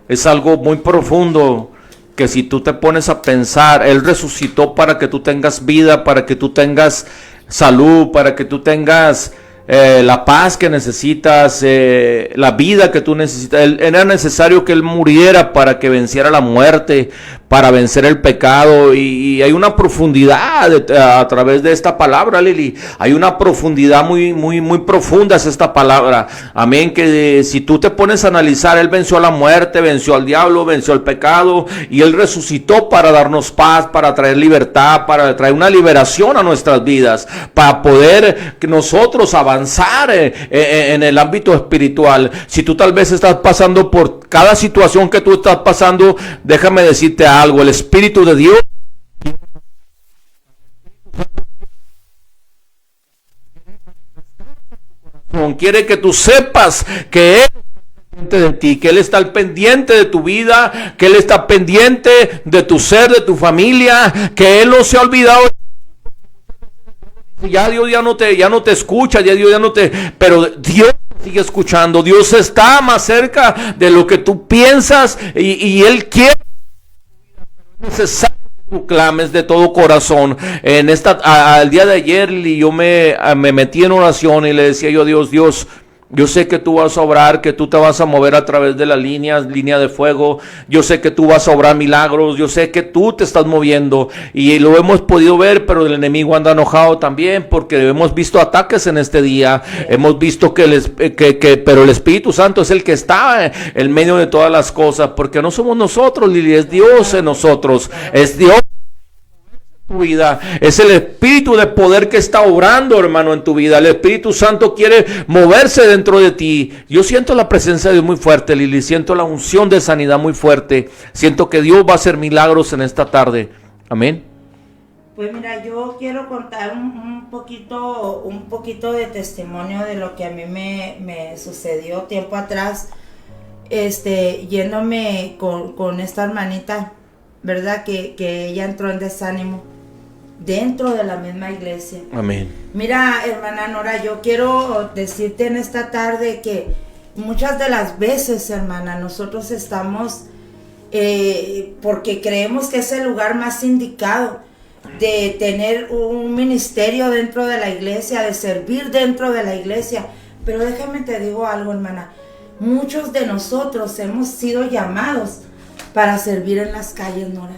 [SPEAKER 4] Es algo muy profundo, que si tú te pones a pensar, Él resucitó para que tú tengas vida, para que tú tengas salud, para que tú tengas la paz que necesitas, la vida que tú necesitas. Era necesario que Él muriera para que venciera la muerte, para vencer el pecado, y hay una profundidad a través de esta palabra, Lili. Hay una profundidad muy profunda es esta palabra. Amén. Que si tú te pones a analizar, Él venció a la muerte, venció al diablo, venció al pecado, y Él resucitó para darnos paz, para traer libertad, para traer una liberación a nuestras vidas, para poder que nosotros avanzar en el ámbito espiritual. Si tú tal vez estás pasando por cada situación que tú estás pasando, déjame decirte algo: el Espíritu de Dios quiere que tú sepas que Él está pendiente de ti, que Él está al pendiente de tu vida, que Él está pendiente de tu ser, de tu familia, que Él no se ha olvidado. Ya Dios ya no te escucha, ya Dios ya no te, pero Dios sigue escuchando. Dios está más cerca de lo que tú piensas, y Él quiere. Es necesario que tú clames de todo corazón. Al día de ayer, yo me metí en oración y le decía yo a Dios, yo sé que tú vas a obrar, que tú te vas a mover a través de la línea de fuego. Yo sé que tú vas a obrar milagros. Yo sé que tú te estás moviendo, y lo hemos podido ver, pero el enemigo anda enojado también, porque hemos visto ataques en este día. Hemos visto pero el Espíritu Santo es el que está en medio de todas las cosas, porque no somos nosotros, Lili, es Dios en nosotros. Es Dios tu vida, es el Espíritu de poder que está obrando, hermano, en tu vida. El Espíritu Santo quiere moverse dentro de ti. Yo siento la presencia de Dios muy fuerte, Lili. Siento la unción de sanidad muy fuerte. Siento que Dios va a hacer milagros en esta tarde. Amén.
[SPEAKER 5] Pues mira, yo quiero contar un poquito de testimonio de lo que a mí me sucedió tiempo atrás, yéndome con esta hermanita, ¿verdad? Que ella entró en desánimo dentro de la misma iglesia. Amén. Mira, hermana Nora, yo quiero decirte en esta tarde que muchas de las veces, hermana, nosotros estamos porque creemos que es el lugar más indicado, de tener un ministerio dentro de la iglesia, de servir dentro de la iglesia. Pero déjame te digo algo, hermana. Muchos de nosotros hemos sido llamados para servir en las calles, Nora.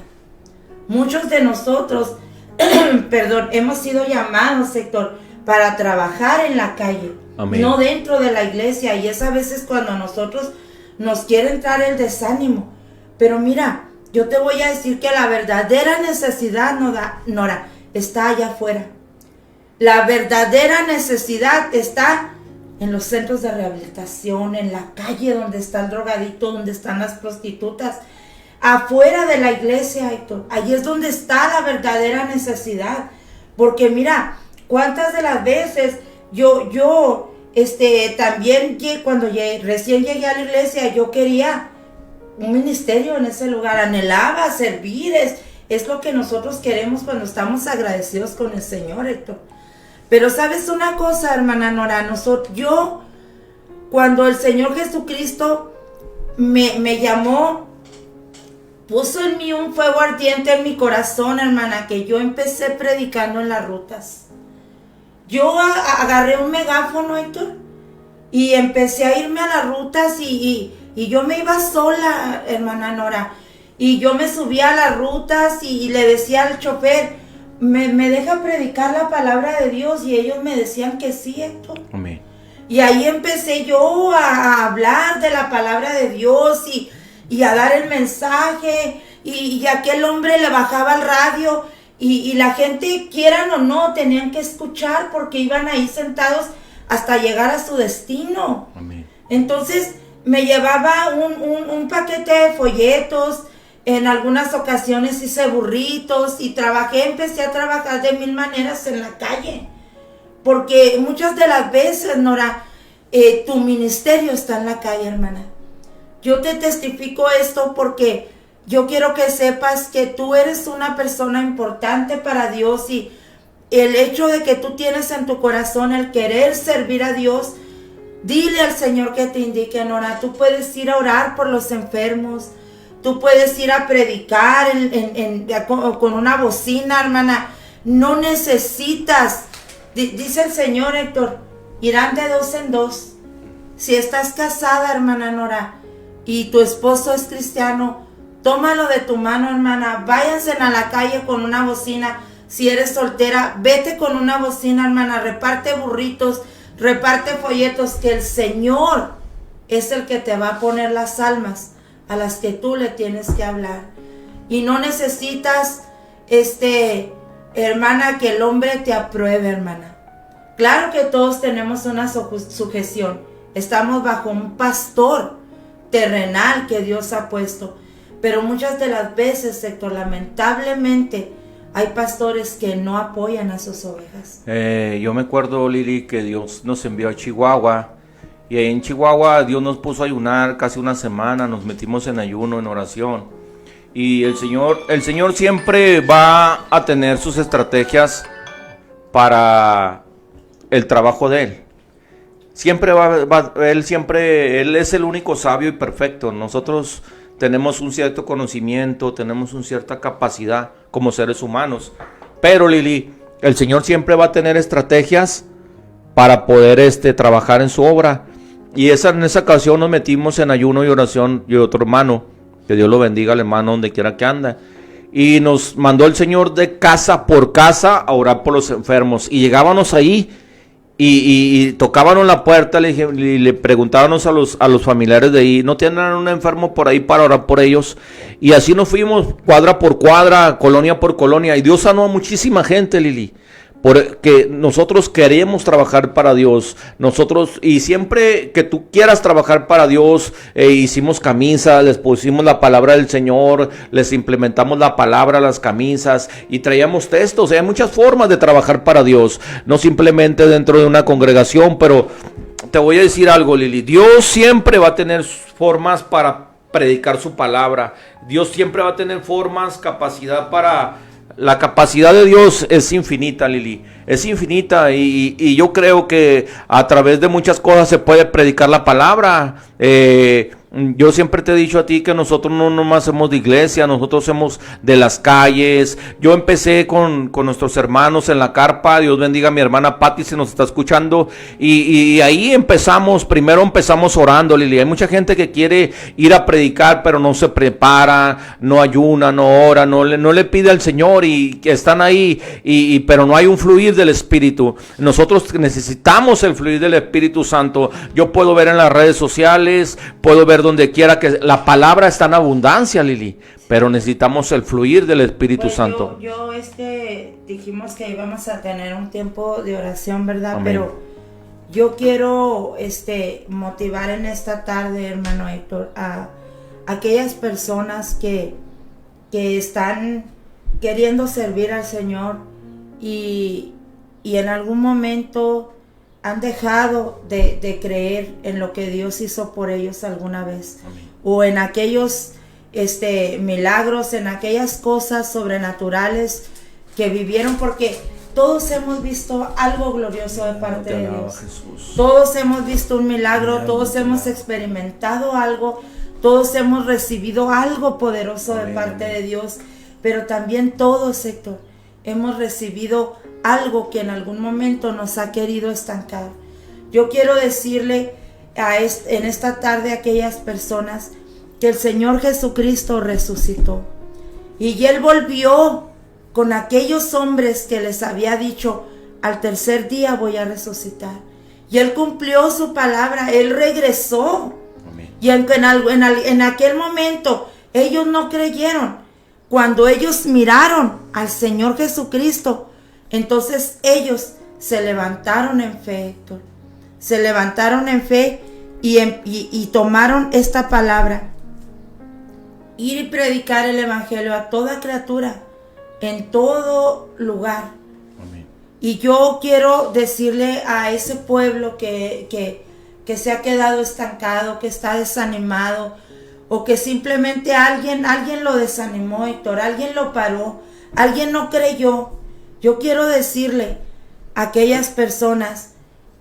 [SPEAKER 5] Muchos de nosotros, hemos sido llamados, Héctor, para trabajar en la calle. Amén. No dentro de la iglesia. Y es a veces cuando a nosotros nos quiere entrar el desánimo. Pero mira, yo te voy a decir que la verdadera necesidad, Nora, está allá afuera. La verdadera necesidad está en los centros de rehabilitación, en la calle donde está el drogadicto, donde están las prostitutas, afuera de la iglesia, Héctor. Ahí es donde está la verdadera necesidad. Porque mira, cuántas de las veces yo también cuando recién llegué a la iglesia, yo quería un ministerio en ese lugar, anhelaba servir, es lo que nosotros queremos cuando estamos agradecidos con el Señor, Héctor. Pero sabes una cosa, hermana Nora, cuando el Señor Jesucristo me llamó, puso en mí un fuego ardiente en mi corazón, hermana, que yo empecé predicando en las rutas. Yo agarré un megáfono, Héctor, y empecé a irme a las rutas y yo me iba sola, hermana Nora, y yo me subía a las rutas y le decía al chofer, me deja predicar la palabra de Dios, y ellos me decían que sí, Héctor. Amén. Y ahí empecé yo a hablar de la palabra de Dios y a dar el mensaje, y aquel hombre le bajaba el radio y la gente, quieran o no, tenían que escuchar porque iban ahí sentados hasta llegar a su destino. Amén. Entonces me llevaba un paquete de folletos. En algunas ocasiones hice burritos y empecé a trabajar de mil maneras en la calle. Porque muchas de las veces, Nora, tu ministerio está en la calle, hermana. Yo te testifico esto porque yo quiero que sepas que tú eres una persona importante para Dios, y el hecho de que tú tienes en tu corazón el querer servir a Dios, dile al Señor que te indique, Nora. Tú puedes ir a orar por los enfermos. Tú puedes ir a predicar con una bocina, hermana. No necesitas, dice el Señor, Héctor, irán de 2 en 2. Si estás casada, hermana Nora, y tu esposo es cristiano, tómalo de tu mano, hermana. Váyanse a la calle con una bocina. Si eres soltera, vete con una bocina, hermana. Reparte burritos, reparte folletos, que el Señor es el que te va a poner las almas a las que tú le tienes que hablar. Y no necesitas, hermana, que el hombre te apruebe, hermana. Claro que todos tenemos una sujeción. Estamos bajo un pastor terrenal que Dios ha puesto. Pero muchas de las veces, Héctor, lamentablemente, hay pastores que no apoyan a sus ovejas.
[SPEAKER 4] Yo me acuerdo, Lili, que Dios nos envió a Chihuahua. Y ahí en Chihuahua Dios nos puso a ayunar casi una semana, nos metimos en ayuno, en oración. Y el Señor siempre va a tener sus estrategias para el trabajo de Él. Él es el único sabio y perfecto. Nosotros tenemos un cierto conocimiento, tenemos una cierta capacidad como seres humanos. Pero, Lili, el Señor siempre va a tener estrategias para poder trabajar en su obra. Y en esa ocasión nos metimos en ayuno y oración. Y otro hermano, que Dios lo bendiga al hermano donde quiera que anda, y nos mandó el Señor de casa por casa a orar por los enfermos. Y llegábamos ahí y tocábamos la puerta, le preguntábamos a los familiares de ahí, ¿no tienen un enfermo por ahí para orar por ellos? Y así nos fuimos cuadra por cuadra, colonia por colonia, y Dios sanó a muchísima gente, Lili. Porque nosotros queremos trabajar para Dios. Y siempre que tú quieras trabajar para Dios, hicimos camisas, les pusimos la palabra del Señor, les implementamos la palabra a las camisas y traíamos textos. Hay muchas formas de trabajar para Dios, no simplemente dentro de una congregación. Pero te voy a decir algo, Lili, Dios siempre va a tener formas para predicar su palabra. Dios siempre va a tener formas, capacidad para... La capacidad de Dios es infinita, Lili, es infinita, y yo creo que a través de muchas cosas se puede predicar la palabra. Yo siempre te he dicho a ti que nosotros no nomás somos de iglesia, nosotros somos de las calles. Yo empecé con nuestros hermanos en la carpa. Dios bendiga a mi hermana Patti si nos está escuchando. Y ahí primero empezamos orando, Lili. Hay mucha gente que quiere ir a predicar, pero no se prepara, no ayuna, no ora, no le pide al Señor y que están ahí, pero no hay un fluir del Espíritu. Nosotros necesitamos el fluir del Espíritu Santo. Yo puedo ver en las redes sociales, puedo ver donde quiera que la palabra está en abundancia, Lili, pero necesitamos el fluir del Espíritu Santo.
[SPEAKER 5] Yo dijimos que íbamos a tener un tiempo de oración, ¿verdad?
[SPEAKER 4] Amén.
[SPEAKER 5] Pero yo quiero motivar en esta tarde, hermano Héctor, a aquellas personas que están queriendo servir al Señor y en algún momento han dejado de creer en lo que Dios hizo por ellos alguna vez. Amén. O en aquellos milagros, en aquellas cosas sobrenaturales que vivieron, porque todos hemos visto algo glorioso de parte de Dios. Jesús. Todos hemos visto un milagro, todos hemos experimentado algo, todos hemos recibido algo poderoso de parte de Dios, pero también todos, Héctor, hemos recibido algo que en algún momento nos ha querido estancar. Yo quiero decirle en esta tarde a aquellas personas que el Señor Jesucristo resucitó y Él volvió con aquellos hombres que les había dicho: al tercer día voy a resucitar. Y Él cumplió su palabra, Él regresó. Amén. Y en aquel momento ellos no creyeron. Cuando ellos miraron al Señor Jesucristo, entonces ellos se levantaron en fe, Héctor. Se levantaron en fe y tomaron esta palabra: ir y predicar el evangelio a toda criatura, en todo lugar. Amén. Y yo quiero decirle a ese pueblo que se ha quedado estancado, que está desanimado, o que simplemente alguien lo desanimó, Héctor, alguien lo paró, alguien no creyó. Yo quiero decirle a aquellas personas,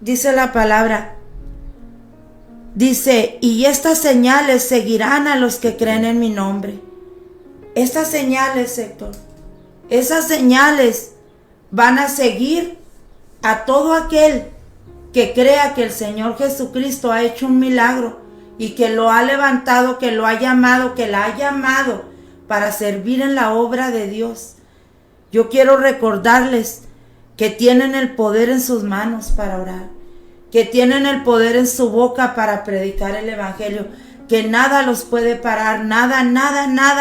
[SPEAKER 5] dice la palabra, dice: y estas señales seguirán a los que creen en mi nombre. Estas señales, Héctor, esas señales van a seguir a todo aquel que crea que el Señor Jesucristo ha hecho un milagro y que lo ha levantado, que lo ha llamado, que la ha llamado para servir en la obra de Dios. Yo quiero recordarles que tienen el poder en sus manos para orar, que tienen el poder en su boca para predicar el evangelio, que nada los puede parar, nada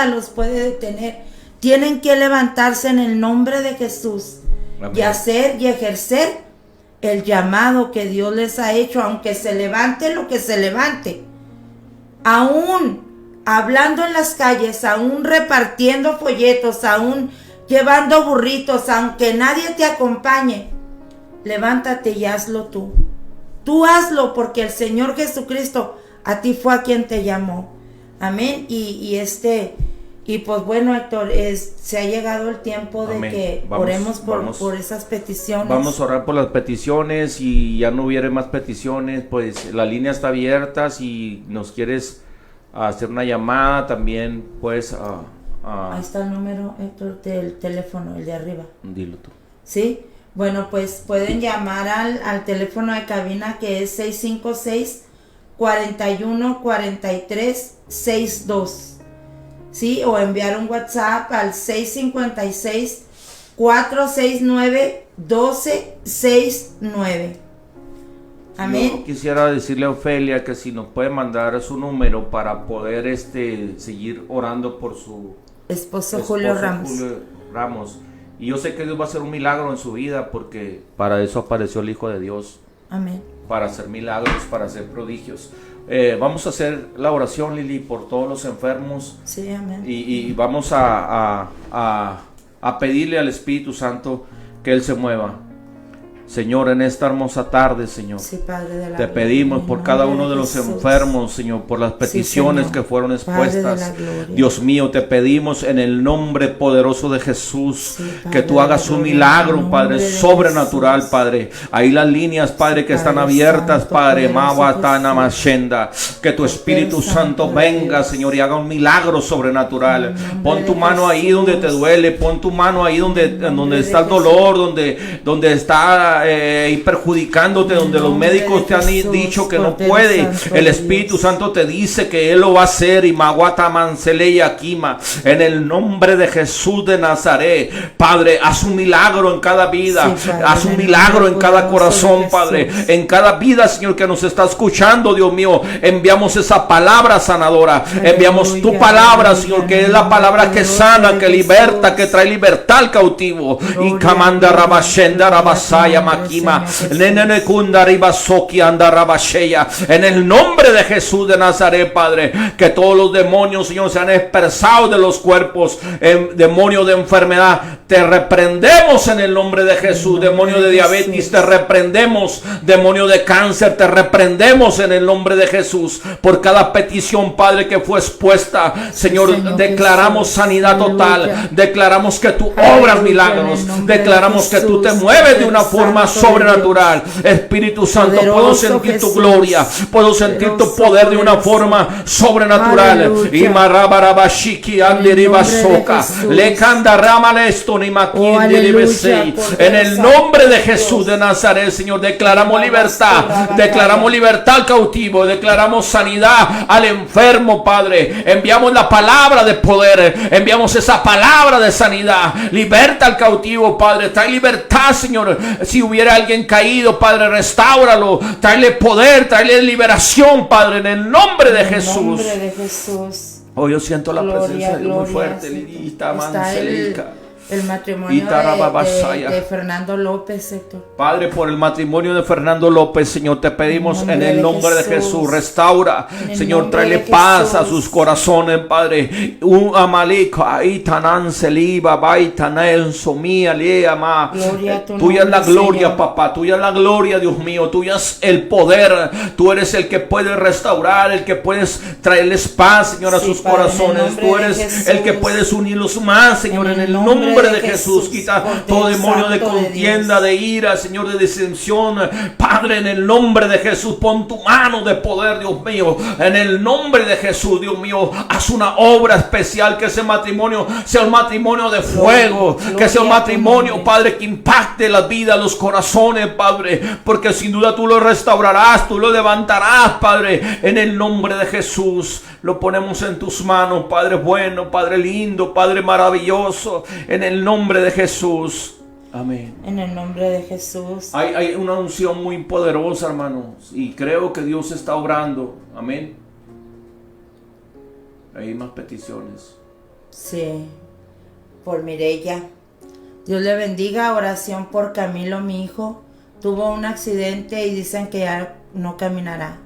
[SPEAKER 5] los puede detener. Tienen que levantarse en el nombre de Jesús. Amén. Y hacer y ejercer el llamado que Dios les ha hecho, aunque se levante lo que se levante. Aún hablando en las calles, aún repartiendo folletos, aún llevando burritos, aunque nadie te acompañe, levántate y hazlo tú. Tú hazlo, porque el Señor Jesucristo a ti fue a quien te llamó. Amén. Y pues bueno, Héctor, se ha llegado el tiempo de que oremos por esas peticiones. Vamos a orar por las peticiones, y ya no hubiera más peticiones, pues la línea está abierta. Si nos quieres hacer una llamada también, pues... Ahí está el número, Héctor, del teléfono, el de arriba. Dilo tú. ¿Sí? Bueno, pues pueden llamar al teléfono de cabina, que es 656-4143-62. ¿Sí? O enviar un WhatsApp al 656-469-1269. Amén. Yo quisiera decirle a Ofelia que si nos puede mandar su número para poder seguir orando por su esposo Julio Ramos. Y yo sé que Dios va a hacer un milagro en su vida, porque para eso apareció el Hijo de Dios. Amén. Para hacer milagros, para hacer prodigios. Vamos a hacer la oración, Lili, por todos los enfermos. Sí, amén. Y vamos a pedirle al Espíritu Santo que Él se mueva.
[SPEAKER 4] Señor, en esta hermosa tarde, Señor,
[SPEAKER 5] Sí, Padre de la
[SPEAKER 4] te
[SPEAKER 5] gloria,
[SPEAKER 4] pedimos
[SPEAKER 5] en
[SPEAKER 4] por
[SPEAKER 5] el
[SPEAKER 4] cada
[SPEAKER 5] nombre
[SPEAKER 4] uno de los
[SPEAKER 5] Jesús.
[SPEAKER 4] enfermos, Señor, por las peticiones
[SPEAKER 5] Señor.
[SPEAKER 4] que fueron
[SPEAKER 5] Padre de
[SPEAKER 4] expuestas.
[SPEAKER 5] la gloria.
[SPEAKER 4] Dios mío, te pedimos en el nombre poderoso de Jesús
[SPEAKER 5] Sí, Padre
[SPEAKER 4] que tú
[SPEAKER 5] de
[SPEAKER 4] hagas
[SPEAKER 5] la
[SPEAKER 4] un
[SPEAKER 5] gloria,
[SPEAKER 4] milagro,
[SPEAKER 5] en el
[SPEAKER 4] Padre,
[SPEAKER 5] nombre de
[SPEAKER 4] sobrenatural,
[SPEAKER 5] Jesús.
[SPEAKER 4] Padre. Ahí las líneas, Padre, que están
[SPEAKER 5] Padre
[SPEAKER 4] abiertas,
[SPEAKER 5] Santo,
[SPEAKER 4] Padre,
[SPEAKER 5] poderoso
[SPEAKER 4] Mawatana
[SPEAKER 5] Jesús.
[SPEAKER 4] Mashenda. Que tu Espíritu
[SPEAKER 5] Santo
[SPEAKER 4] Santo
[SPEAKER 5] de
[SPEAKER 4] venga,
[SPEAKER 5] Dios.
[SPEAKER 4] Señor, y haga un milagro sobrenatural.
[SPEAKER 5] En el nombre
[SPEAKER 4] Pon tu
[SPEAKER 5] de
[SPEAKER 4] mano ahí
[SPEAKER 5] Jesús.
[SPEAKER 4] donde te duele, pon tu mano ahí donde
[SPEAKER 5] nombre
[SPEAKER 4] está el
[SPEAKER 5] de
[SPEAKER 4] dolor, donde está perjudicándote, donde los
[SPEAKER 5] nombre
[SPEAKER 4] médicos
[SPEAKER 5] de
[SPEAKER 4] te han
[SPEAKER 5] Jesús,
[SPEAKER 4] dicho que no
[SPEAKER 5] Cordero
[SPEAKER 4] puede.
[SPEAKER 5] Santo
[SPEAKER 4] El
[SPEAKER 5] de
[SPEAKER 4] Espíritu
[SPEAKER 5] Dios.
[SPEAKER 4] Santo te dice que Él lo va a hacer. Y Maguata Manseleya Kima, en el nombre de Jesús de Nazaret, Padre, haz un milagro en cada vida,
[SPEAKER 5] Sí, Padre,
[SPEAKER 4] haz un
[SPEAKER 5] en el
[SPEAKER 4] milagro en
[SPEAKER 5] nombre
[SPEAKER 4] cada
[SPEAKER 5] poderoso
[SPEAKER 4] corazón,
[SPEAKER 5] de
[SPEAKER 4] Padre,
[SPEAKER 5] Jesús.
[SPEAKER 4] en cada vida, Señor, que nos está escuchando, Dios mío. Enviamos esa palabra sanadora, enviamos tu
[SPEAKER 5] Aleluya,
[SPEAKER 4] palabra,
[SPEAKER 5] aleluya,
[SPEAKER 4] Señor, que
[SPEAKER 5] en
[SPEAKER 4] es
[SPEAKER 5] el
[SPEAKER 4] la
[SPEAKER 5] nombre
[SPEAKER 4] palabra que
[SPEAKER 5] poderoso
[SPEAKER 4] sana,
[SPEAKER 5] de
[SPEAKER 4] que liberta,
[SPEAKER 5] Jesús.
[SPEAKER 4] que trae libertad al cautivo. Y
[SPEAKER 5] Gloria,
[SPEAKER 4] Kamanda
[SPEAKER 5] gloria,
[SPEAKER 4] Rabashenda
[SPEAKER 5] gloria a tu
[SPEAKER 4] Rabasaya
[SPEAKER 5] nombre,
[SPEAKER 4] Makima,
[SPEAKER 5] Señor Jesús.
[SPEAKER 4] Nene Kunda Ribasoki Anda Rabasheya. En el nombre de Jesús de Nazaret, Padre, que todos los demonios, Señor, sean dispersados de los cuerpos, demonios de enfermedad, te reprendemos en el nombre de Jesús. Demonio de diabetes, te reprendemos. Demonio de cáncer, te reprendemos en el nombre de Jesús. Por cada petición, Padre, que fue expuesta, Señor,
[SPEAKER 5] Señor
[SPEAKER 4] declaramos
[SPEAKER 5] Jesús.
[SPEAKER 4] sanidad total.
[SPEAKER 5] Aleluya.
[SPEAKER 4] Declaramos que tú
[SPEAKER 5] Aleluya,
[SPEAKER 4] obras
[SPEAKER 5] en
[SPEAKER 4] milagros.
[SPEAKER 5] el nombre de
[SPEAKER 4] Declaramos que tú te
[SPEAKER 5] Jesús,
[SPEAKER 4] mueves de una
[SPEAKER 5] Padre
[SPEAKER 4] forma
[SPEAKER 5] Santo de
[SPEAKER 4] sobrenatural. Espíritu Santo, puedo
[SPEAKER 5] Poderoso
[SPEAKER 4] sentir tu
[SPEAKER 5] Jesús.
[SPEAKER 4] gloria. Puedo sentir tu
[SPEAKER 5] Poderoso,
[SPEAKER 4] poder de una
[SPEAKER 5] poderoso.
[SPEAKER 4] forma sobrenatural.
[SPEAKER 5] Aleluya.
[SPEAKER 4] Y marabarabashiki andiribasoka.
[SPEAKER 5] Jesús.
[SPEAKER 4] Le canda ramalesto ni
[SPEAKER 5] Oh, aleluya,
[SPEAKER 4] en el
[SPEAKER 5] Santo
[SPEAKER 4] nombre de
[SPEAKER 5] de
[SPEAKER 4] Jesús
[SPEAKER 5] Dios.
[SPEAKER 4] de Nazaret, Señor, declaramos libertad. Declaramos libertad al cautivo. Declaramos sanidad al enfermo, Padre. Enviamos la palabra de poder. Enviamos esa palabra de sanidad. Liberta al cautivo, Padre. Trae libertad, Señor. Si hubiera alguien caído, Padre, restáuralo. Tráele poder, tráele liberación, Padre, en el nombre de
[SPEAKER 5] En el
[SPEAKER 4] Jesús.
[SPEAKER 5] nombre de Jesús.
[SPEAKER 4] Oh, yo siento la
[SPEAKER 5] Gloria,
[SPEAKER 4] presencia de Dios muy
[SPEAKER 5] gloria,
[SPEAKER 4] fuerte.
[SPEAKER 5] sí.
[SPEAKER 4] Lidita,
[SPEAKER 5] Está
[SPEAKER 4] Manselica.
[SPEAKER 5] el matrimonio
[SPEAKER 4] Itarababasaya.
[SPEAKER 5] de Fernando López, Héctor.
[SPEAKER 4] Padre, por el matrimonio de Fernando López, Señor, te pedimos en el
[SPEAKER 5] de
[SPEAKER 4] nombre de
[SPEAKER 5] Jesús.
[SPEAKER 4] Jesús, restaura,
[SPEAKER 5] En el
[SPEAKER 4] Señor,
[SPEAKER 5] nombre
[SPEAKER 4] tráele
[SPEAKER 5] de
[SPEAKER 4] paz a
[SPEAKER 5] Jesús.
[SPEAKER 4] sus corazones, Padre. Un amalika, aitanan seliva, baitanen somía, leama.
[SPEAKER 5] Gloria a tu
[SPEAKER 4] Tuya es la
[SPEAKER 5] nombre,
[SPEAKER 4] gloria,
[SPEAKER 5] Señor.
[SPEAKER 4] papá, tuya es la gloria, Dios mío, tuya es el poder. Tú eres el que puede restaurar, el que puedes traerles paz, Señor, a
[SPEAKER 5] Sí,
[SPEAKER 4] sus
[SPEAKER 5] Padre, en el
[SPEAKER 4] corazones.
[SPEAKER 5] nombre
[SPEAKER 4] Tú
[SPEAKER 5] de
[SPEAKER 4] eres
[SPEAKER 5] Jesús.
[SPEAKER 4] el que puedes unirlos más, Señor, en el nombre de Jesús. Quita
[SPEAKER 5] Cordero
[SPEAKER 4] todo demonio de
[SPEAKER 5] Santo de
[SPEAKER 4] contienda, de ira, Señor, de disensión. Padre, en el nombre de Jesús, pon tu mano de poder, Dios mío. En el nombre de Jesús, Dios mío, haz una obra especial, que ese matrimonio sea un matrimonio de fuego,
[SPEAKER 5] Gloria
[SPEAKER 4] que sea un
[SPEAKER 5] a tu
[SPEAKER 4] matrimonio,
[SPEAKER 5] nombre.
[SPEAKER 4] Padre, que impacte la vida, los corazones, Padre, porque sin duda tú lo restaurarás, tú lo levantarás, Padre, en el nombre de Jesús. Lo ponemos en tus manos, Padre bueno, Padre lindo, Padre maravilloso, en el nombre de Jesús. Amén.
[SPEAKER 5] En el nombre de Jesús.
[SPEAKER 4] Hay una unción muy poderosa, hermanos, y creo que Dios está obrando. Amén. Hay más peticiones.
[SPEAKER 5] Sí. Por Mireya. Dios le bendiga. Oración por Camilo, mi hijo. Tuvo un accidente y dicen que ya no caminará.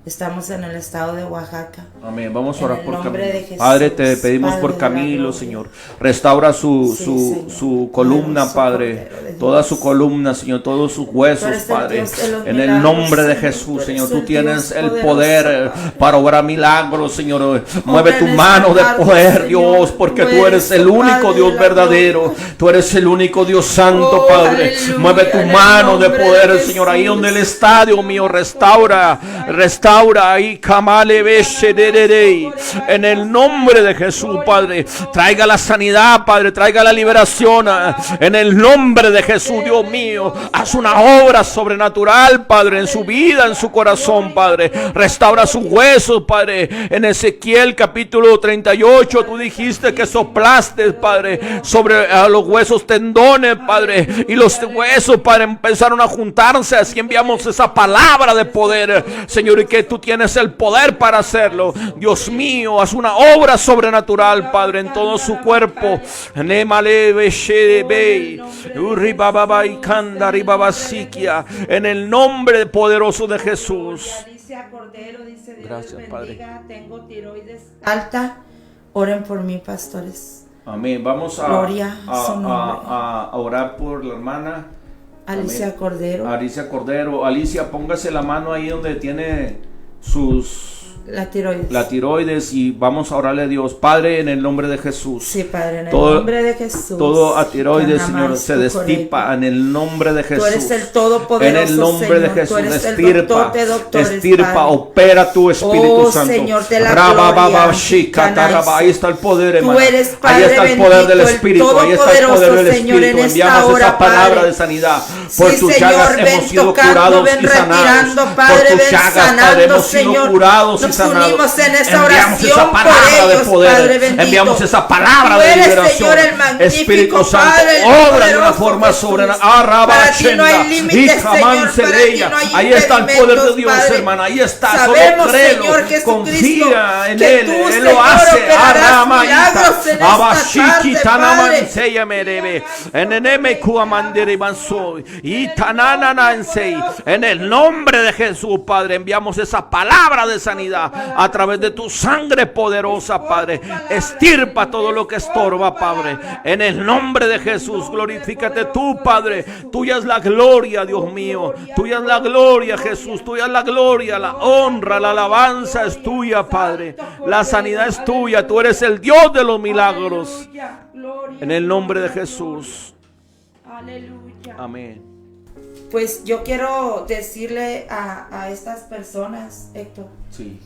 [SPEAKER 5] Estamos en el estado de Oaxaca.
[SPEAKER 4] Amén. Vamos a
[SPEAKER 5] En
[SPEAKER 4] orar
[SPEAKER 5] el
[SPEAKER 4] por
[SPEAKER 5] nombre
[SPEAKER 4] Camilo.
[SPEAKER 5] de Jesús,
[SPEAKER 4] Padre, te pedimos
[SPEAKER 5] Padre
[SPEAKER 4] por
[SPEAKER 5] de la
[SPEAKER 4] Camilo,
[SPEAKER 5] gloria.
[SPEAKER 4] Señor. Restaura
[SPEAKER 5] Sí, Señor.
[SPEAKER 4] su columna,
[SPEAKER 5] Poderoso
[SPEAKER 4] Padre.
[SPEAKER 5] Cordero de Dios.
[SPEAKER 4] Toda su columna, Señor. Todos sus huesos,
[SPEAKER 5] Tú eres el
[SPEAKER 4] Padre.
[SPEAKER 5] Dios de los
[SPEAKER 4] En el
[SPEAKER 5] milagros,
[SPEAKER 4] nombre de
[SPEAKER 5] Señor.
[SPEAKER 4] Jesús,
[SPEAKER 5] Tú
[SPEAKER 4] Señor.
[SPEAKER 5] eres
[SPEAKER 4] Tú
[SPEAKER 5] el
[SPEAKER 4] tienes
[SPEAKER 5] Dios
[SPEAKER 4] el
[SPEAKER 5] poderoso,
[SPEAKER 4] poder
[SPEAKER 5] Padre.
[SPEAKER 4] para obrar milagros, Señor. Mueve
[SPEAKER 5] Obra
[SPEAKER 4] tu
[SPEAKER 5] en
[SPEAKER 4] mano
[SPEAKER 5] esta
[SPEAKER 4] de
[SPEAKER 5] tarde,
[SPEAKER 4] poder,
[SPEAKER 5] Señor.
[SPEAKER 4] Dios, porque tú eres el
[SPEAKER 5] el
[SPEAKER 4] único
[SPEAKER 5] Padre
[SPEAKER 4] Dios
[SPEAKER 5] de la
[SPEAKER 4] verdadero.
[SPEAKER 5] gloria.
[SPEAKER 4] Tú eres el único Dios santo,
[SPEAKER 5] Oh,
[SPEAKER 4] Padre.
[SPEAKER 5] aleluya,
[SPEAKER 4] Mueve tu
[SPEAKER 5] en el
[SPEAKER 4] mano de
[SPEAKER 5] nombre
[SPEAKER 4] poder,
[SPEAKER 5] de
[SPEAKER 4] Señor. Ahí
[SPEAKER 5] Jesús.
[SPEAKER 4] donde el estadio mío, restaura. Ahí, Kamale Beshe de Derey. En el nombre de Jesús, Padre. Traiga la sanidad, Padre. Traiga la liberación. En el nombre de Jesús, Dios mío. Haz una obra sobrenatural, Padre, en su vida, en su corazón, Padre. Restaura sus huesos, Padre. En Ezequiel capítulo 38, tú dijiste que soplaste, Padre, sobre los huesos tendones, Padre. Y los huesos, Padre, empezaron a juntarse. Así enviamos esa palabra de poder, Señor, y que tú tienes el poder para hacerlo. Dios mío, haz una obra sobrenatural, Padre, en todo su cuerpo. En el nombre poderoso de Jesús.
[SPEAKER 5] Alicia Cordero dice: Dios
[SPEAKER 4] Gracias,
[SPEAKER 5] les
[SPEAKER 4] Padre.
[SPEAKER 5] bendiga. Tengo tiroides alta. Oren por mí, pastores.
[SPEAKER 4] Amén. Vamos
[SPEAKER 5] Gloria a su nombre.
[SPEAKER 4] a orar por la hermana
[SPEAKER 5] Alicia Cordero.
[SPEAKER 4] Alicia Cordero. Alicia, póngase la mano ahí donde tiene
[SPEAKER 5] La tiroides.
[SPEAKER 4] la tiroides y vamos a orarle a Dios. Padre, en el nombre de Jesús.
[SPEAKER 5] Sí, Padre, en el nombre de Jesús.
[SPEAKER 4] Todo a tiroides,
[SPEAKER 5] Que
[SPEAKER 4] Señor,
[SPEAKER 5] amas
[SPEAKER 4] se
[SPEAKER 5] tu
[SPEAKER 4] destipa
[SPEAKER 5] colegio.
[SPEAKER 4] en el nombre de Jesús.
[SPEAKER 5] Tú eres el Todopoderoso,
[SPEAKER 4] en el nombre de
[SPEAKER 5] Señor.
[SPEAKER 4] Jesús,
[SPEAKER 5] Tú eres el
[SPEAKER 4] estirpa,
[SPEAKER 5] doctor de doctores,
[SPEAKER 4] estirpa,
[SPEAKER 5] Padre.
[SPEAKER 4] opera tu Espíritu
[SPEAKER 5] Oh,
[SPEAKER 4] Santo.
[SPEAKER 5] Señor, de la
[SPEAKER 4] Rabababa,
[SPEAKER 5] gloria.
[SPEAKER 4] shikataraba. Ahí está el poder,
[SPEAKER 5] Tú
[SPEAKER 4] hermano.
[SPEAKER 5] eres,
[SPEAKER 4] Ahí
[SPEAKER 5] Padre
[SPEAKER 4] está el poder del
[SPEAKER 5] bendito, el
[SPEAKER 4] Espíritu. Ahí está el poder del
[SPEAKER 5] Todopoderoso, Señor,
[SPEAKER 4] Espíritu.
[SPEAKER 5] en esta
[SPEAKER 4] Enviamos
[SPEAKER 5] hora,
[SPEAKER 4] esa palabra
[SPEAKER 5] Padre.
[SPEAKER 4] de sanidad. Por
[SPEAKER 5] Sí,
[SPEAKER 4] tus
[SPEAKER 5] Señor,
[SPEAKER 4] llagas
[SPEAKER 5] ven
[SPEAKER 4] hemos sido
[SPEAKER 5] tocando,
[SPEAKER 4] curados
[SPEAKER 5] ven
[SPEAKER 4] y sanados.
[SPEAKER 5] retirando,
[SPEAKER 4] Por
[SPEAKER 5] Padre,
[SPEAKER 4] tus
[SPEAKER 5] ven
[SPEAKER 4] llagas, Padre,
[SPEAKER 5] sanando,
[SPEAKER 4] hemos sido
[SPEAKER 5] Señor.
[SPEAKER 4] curados y
[SPEAKER 5] Nos
[SPEAKER 4] sanados.
[SPEAKER 5] unimos en esa
[SPEAKER 4] Enviamos esa
[SPEAKER 5] oración
[SPEAKER 4] palabra
[SPEAKER 5] por
[SPEAKER 4] de
[SPEAKER 5] ellos,
[SPEAKER 4] poder.
[SPEAKER 5] Padre bendito.
[SPEAKER 4] Enviamos esa palabra
[SPEAKER 5] Tú
[SPEAKER 4] de
[SPEAKER 5] eres,
[SPEAKER 4] liberación.
[SPEAKER 5] Señor, el magnífico
[SPEAKER 4] Espíritu Santo,
[SPEAKER 5] Padre, el
[SPEAKER 4] obra de una
[SPEAKER 5] poderoso
[SPEAKER 4] forma
[SPEAKER 5] Jesús.
[SPEAKER 4] sobrenatural.
[SPEAKER 5] Para ti no hay límites, Señor, para ti no hay
[SPEAKER 4] Ahí está el poder de Dios,
[SPEAKER 5] Padre.
[SPEAKER 4] hermana. Ahí está.
[SPEAKER 5] Sabemos,
[SPEAKER 4] Solo créelo.
[SPEAKER 5] Señor Jesucristo,
[SPEAKER 4] Confía en
[SPEAKER 5] que
[SPEAKER 4] Él.
[SPEAKER 5] tú,
[SPEAKER 4] Él
[SPEAKER 5] Señor,
[SPEAKER 4] lo hace.
[SPEAKER 5] operarás milagros en esta
[SPEAKER 4] Abashiki
[SPEAKER 5] tarde,
[SPEAKER 4] tanamanseya merebe. Eneneme kuamandere bansoy. Y tanananansei. En el nombre de Jesús, Padre, enviamos esa palabra de sanidad a través de tu sangre poderosa, Padre. Estirpa todo lo que estorba, Padre. En el nombre de Jesús, glorifícate tú, Padre. Tuya es la gloria, Dios mío. Tuya es la gloria, Jesús. Tuya es la gloria, la honra, la alabanza es tuya, Padre. La sanidad es tuya. Tú eres el Dios de los milagros. En el nombre de Jesús.
[SPEAKER 5] Aleluya.
[SPEAKER 4] Amén.
[SPEAKER 5] Pues yo quiero decirle a estas personas, Héctor,
[SPEAKER 4] Sí.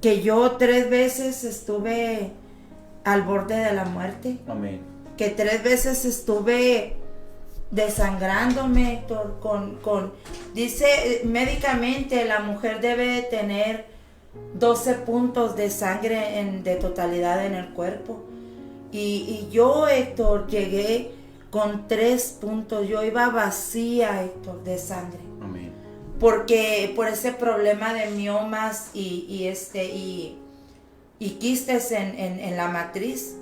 [SPEAKER 5] que yo 3 veces estuve al borde de la muerte,
[SPEAKER 4] Amén.
[SPEAKER 5] que 3 veces estuve desangrándome, Héctor, dice médicamente la mujer debe tener 12 puntos de sangre de totalidad en el cuerpo, y yo, Héctor, llegué con 3 puntos, yo iba vacía, Héctor, de sangre.
[SPEAKER 4] Amén.
[SPEAKER 5] Porque por ese problema de miomas y quistes en la matriz.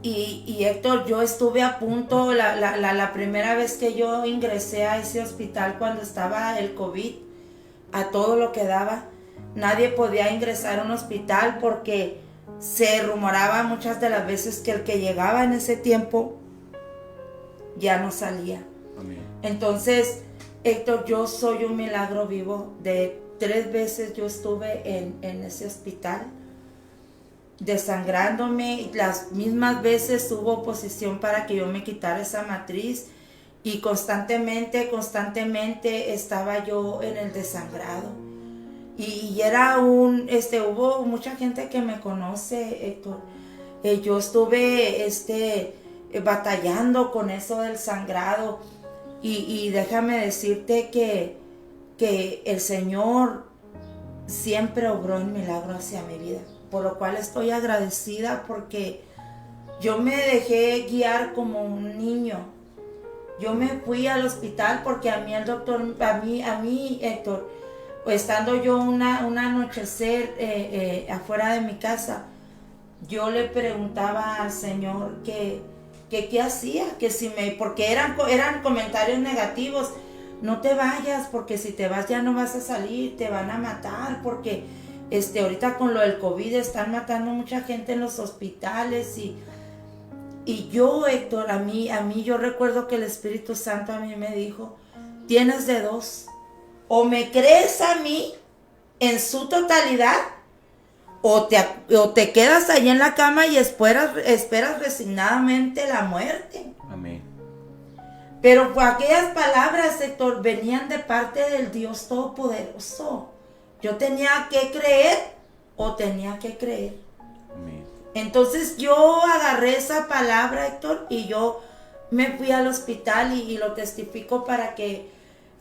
[SPEAKER 5] Y Héctor, yo estuve a punto, la primera vez que yo ingresé a ese hospital cuando estaba el COVID, a todo lo que daba, nadie podía ingresar a un hospital porque se rumoraba muchas de las veces que el que llegaba en ese tiempo ya no salía.
[SPEAKER 4] Amén.
[SPEAKER 5] Entonces, Héctor, yo soy un milagro vivo. De 3 veces yo estuve en ese hospital desangrándome. Las mismas veces hubo oposición para que yo me quitara esa matriz, y constantemente estaba yo en el desangrado. Y era hubo mucha gente que me conoce, Héctor. Yo estuve batallando con eso del sangrado, y déjame decirte que el Señor siempre obró un milagro hacia mi vida, por lo cual estoy agradecida, porque yo me dejé guiar como un niño. Yo me fui al hospital porque a mí el doctor, a mí Héctor, estando yo un anochecer afuera de mi casa, yo le preguntaba al Señor que qué hacía, porque eran comentarios negativos. No te vayas, porque si te vas ya no vas a salir, te van a matar, porque ahorita con lo del COVID están matando mucha gente en los hospitales. Y yo, Héctor, a mí yo recuerdo que el Espíritu Santo a mí me dijo: tienes de dos, o me crees a mí en su totalidad, o te quedas ahí en la cama y esperas resignadamente la muerte.
[SPEAKER 4] Amén.
[SPEAKER 5] Pero aquellas palabras, Héctor, venían de parte del Dios Todopoderoso. Yo tenía que creer o tenía que creer.
[SPEAKER 4] Amén.
[SPEAKER 5] Entonces yo agarré esa palabra, Héctor, y yo me fui al hospital y lo testifico para que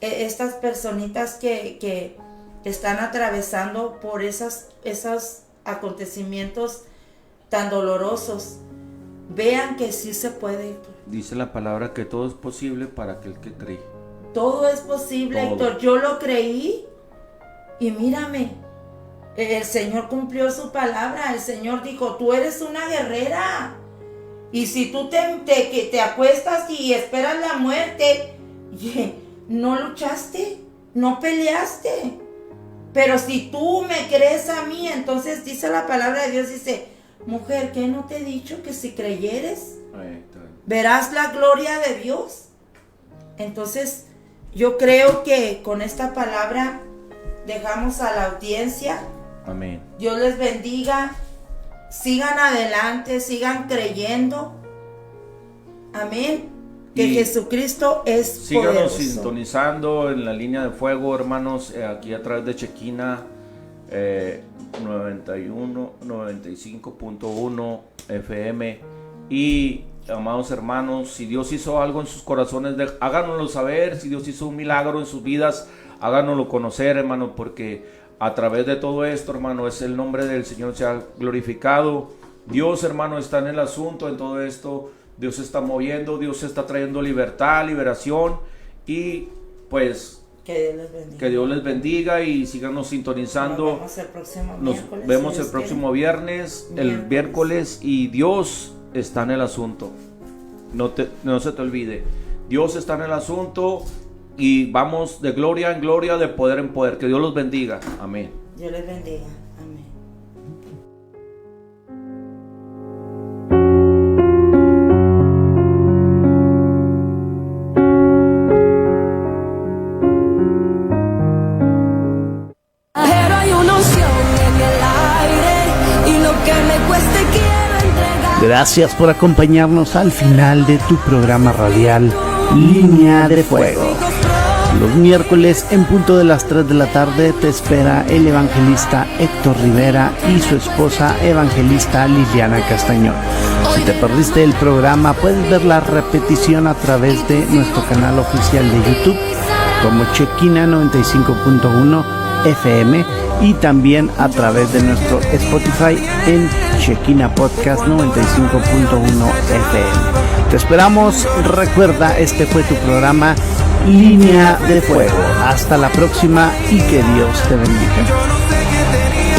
[SPEAKER 5] estas personitas que están atravesando por esos acontecimientos tan dolorosos vean que sí se puede, Héctor.
[SPEAKER 4] Dice la palabra que todo es posible para aquel que cree.
[SPEAKER 5] Todo es posible,
[SPEAKER 4] Todo.
[SPEAKER 5] Héctor. Yo lo creí y mírame, el Señor cumplió su palabra. El Señor dijo: tú eres una guerrera, y si tú te acuestas y esperas la muerte, no luchaste, no peleaste. Pero si tú me crees a mí, entonces dice la palabra de Dios, dice: mujer, ¿qué no te he dicho que si creyeres verás la gloria de Dios? Entonces, yo creo que con esta palabra dejamos a la audiencia.
[SPEAKER 4] Amén.
[SPEAKER 5] Dios les bendiga. Sigan adelante, sigan creyendo. Amén. Que
[SPEAKER 4] Y
[SPEAKER 5] Jesucristo es
[SPEAKER 4] síganos
[SPEAKER 5] poderoso.
[SPEAKER 4] sintonizando en la línea de fuego, hermanos, aquí a través de Chequina 95.1 FM. Y amados hermanos, si Dios hizo algo en sus corazones, háganoslo saber. Si Dios hizo un milagro en sus vidas, háganoslo conocer, hermano, porque a través de todo esto, hermano, es el nombre del Señor sea glorificado. Dios, hermano, está en el asunto, en todo esto. Dios se está moviendo, Dios está trayendo libertad, liberación. Y pues que Dios les bendiga y síganos sintonizando.
[SPEAKER 5] Nos vemos el próximo
[SPEAKER 4] viernes, el miércoles, y Dios está en el asunto. No se te olvide. Dios está en el asunto y vamos de gloria en gloria, de poder en poder. Que Dios los bendiga. Amén.
[SPEAKER 5] Dios les bendiga. Amén.
[SPEAKER 1] Pero hay una unción en el aire y lo que me cueste quiero entregar.
[SPEAKER 2] Gracias por acompañarnos al final de tu programa radial Línea de Fuego. Los miércoles en punto de las 3 de la tarde te espera el evangelista Héctor Rivera y su esposa evangelista Liliana Castañón. Si te perdiste el programa, puedes ver la repetición a través de nuestro canal oficial de YouTube como Chequina 95.1 FM y también a través de nuestro Spotify en Chequina Podcast 95.1 FM. Te esperamos. Recuerda, este fue tu programa Línea de Fuego. Hasta la próxima y que Dios te bendiga.
[SPEAKER 3] Yo no sé qué tenía